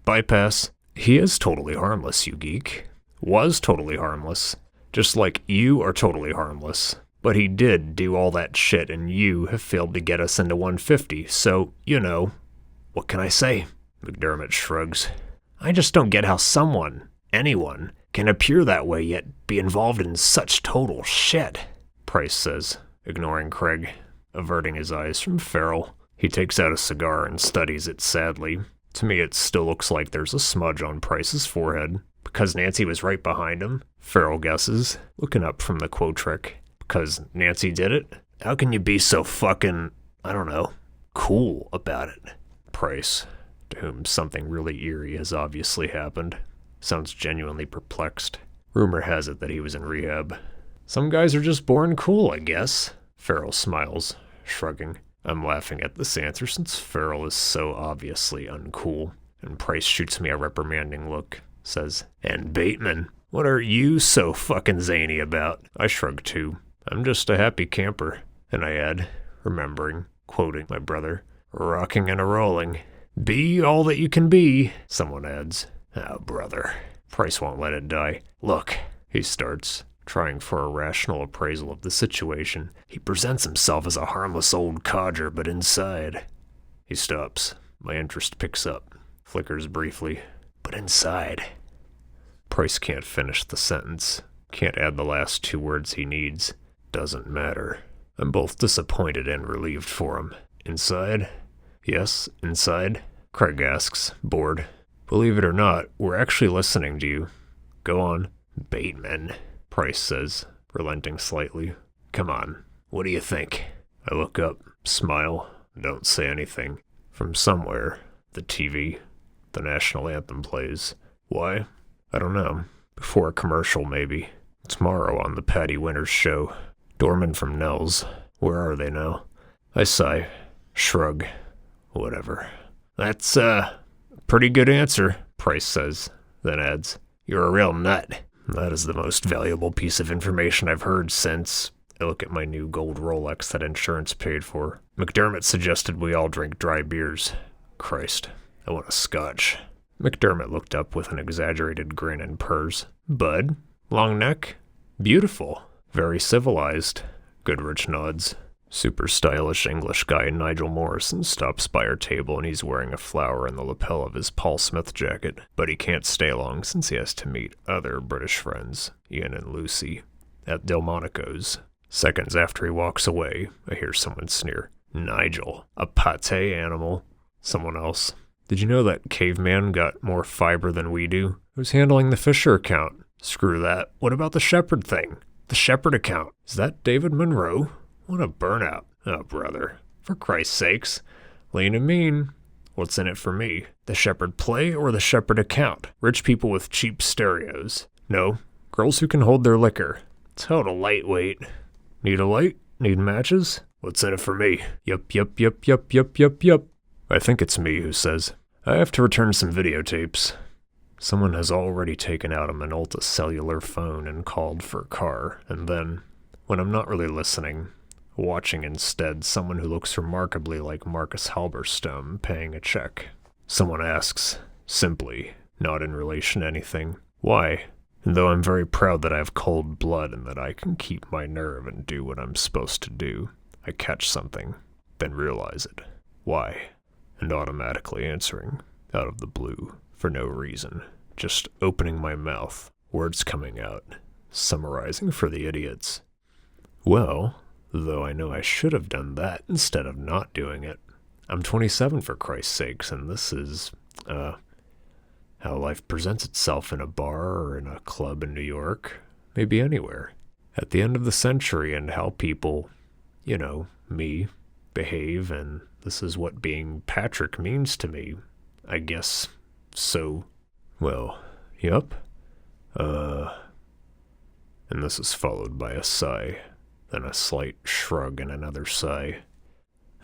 "He is totally harmless, you geek. Was totally harmless. Just like you are totally harmless. But he did do all that shit and you have failed to get us into 150, so, what can I say?" McDermott shrugs. "I just don't get how anyone, can appear that way yet be involved in such total shit," Price says, ignoring Craig, averting his eyes from Farrell. He takes out a cigar and studies it sadly. To me, it still looks like there's a smudge on Price's forehead. "Because Nancy was right behind him," Farrell guesses, looking up from the Quotric. "Because Nancy did it? How can you be so fucking, cool about it?" Price, to whom something really eerie has obviously happened, sounds genuinely perplexed. Rumor has it that he was in rehab. "Some guys are just born cool, I guess." Farrell smiles, shrugging. I'm laughing at this answer since Farrell is so obviously uncool, and Price shoots me a reprimanding look, says, "And Bateman, what are you so fucking zany about?" I shrug too. "I'm just a happy camper," and I add, remembering, quoting my brother, "rocking and a-rolling." "Be all that you can be," someone adds. "Oh, brother." Price won't let it die. "Look," he starts, trying for a rational appraisal of the situation. "He presents himself as a harmless old codger, but inside..." He stops. My interest picks up, flickers briefly. "But inside..." Price can't finish the sentence, can't add the last two words he needs. Doesn't matter. I'm both disappointed and relieved for him. "Inside?" "Yes, inside?" Craig asks, bored. "Believe it or not, we're actually listening to you. Go on." "Bateman," Price says, relenting slightly. "Come on, what do you think?" I look up, smile, don't say anything. From somewhere, the TV, the national anthem plays. Why? I don't know. Before a commercial, maybe. Tomorrow on the Patty Winters show. Doorman from Nell's. Where are they now? I sigh, shrug, whatever. "That's a pretty good answer," Price says, then adds, "You're a real nut." That is the most valuable piece of information I've heard since... I look at my new gold Rolex that insurance paid for. "McDermott suggested we all drink dry beers." Christ, I want a scotch. McDermott looked up with an exaggerated grin and purrs. "Bud? Long neck? Beautiful. Very civilized." Goodrich nods. Super stylish English guy Nigel Morrison stops by our table and he's wearing a flower in the lapel of his Paul Smith jacket, but he can't stay long since he has to meet other British friends, Ian and Lucy, at Delmonico's. Seconds after he walks away, I hear someone sneer, "Nigel, a pate animal." Someone else, "Did you know that caveman got more fiber than we do? Who's handling the Fisher account?" "Screw that. What about the Shepherd thing? The Shepherd account. Is that David Monroe? What a burnout." "Oh, brother. For Christ's sakes. Lean and mean. What's in it for me? The Shepherd play or the Shepherd account? Rich people with cheap stereos. No, girls who can hold their liquor. Total lightweight. Need a light? Need matches? What's in it for me? Yup. I think it's me who says, "I have to return some videotapes." Someone has already taken out a Minolta cellular phone and called for a car, and then, when I'm not really listening, watching instead someone who looks remarkably like Marcus Halberstam paying a check. Someone asks, simply, not in relation to anything, "Why?" And though I'm very proud that I have cold blood and that I can keep my nerve and do what I'm supposed to do, I catch something, then realize it. Why? And automatically answering, out of the blue, for no reason, just opening my mouth, words coming out, summarizing for the idiots. Well, though I know I should have done that instead of not doing it. I'm 27 for Christ's sakes, and this is, how life presents itself in a bar or in a club in New York, maybe anywhere, at the end of the century, and how people, me, behave, and this is what being Patrick means to me, I guess. So, well, yup. And this is followed by a sigh, then a slight shrug and another sigh.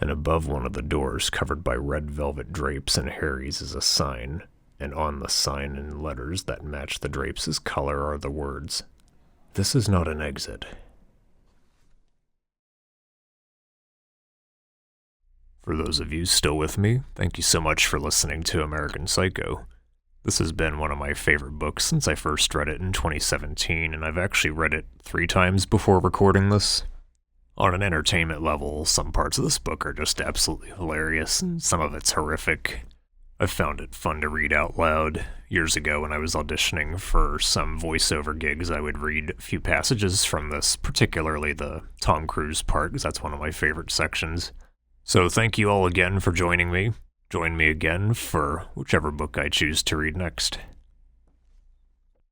And above one of the doors, covered by red velvet drapes and Harry's, is a sign, and on the sign in letters that match the drapes' color are the words, "This is not an exit." For those of you still with me, thank you so much for listening to American Psycho. This has been one of my favorite books since I first read it in 2017, and I've actually read it 3 times before recording this. On an entertainment level, some parts of this book are just absolutely hilarious, and some of it's horrific. I found it fun to read out loud. Years ago when I was auditioning for some voiceover gigs, I would read a few passages from this, particularly the Tom Cruise part, because that's one of my favorite sections. So thank you all again for joining me. Join me again for whichever book I choose to read next.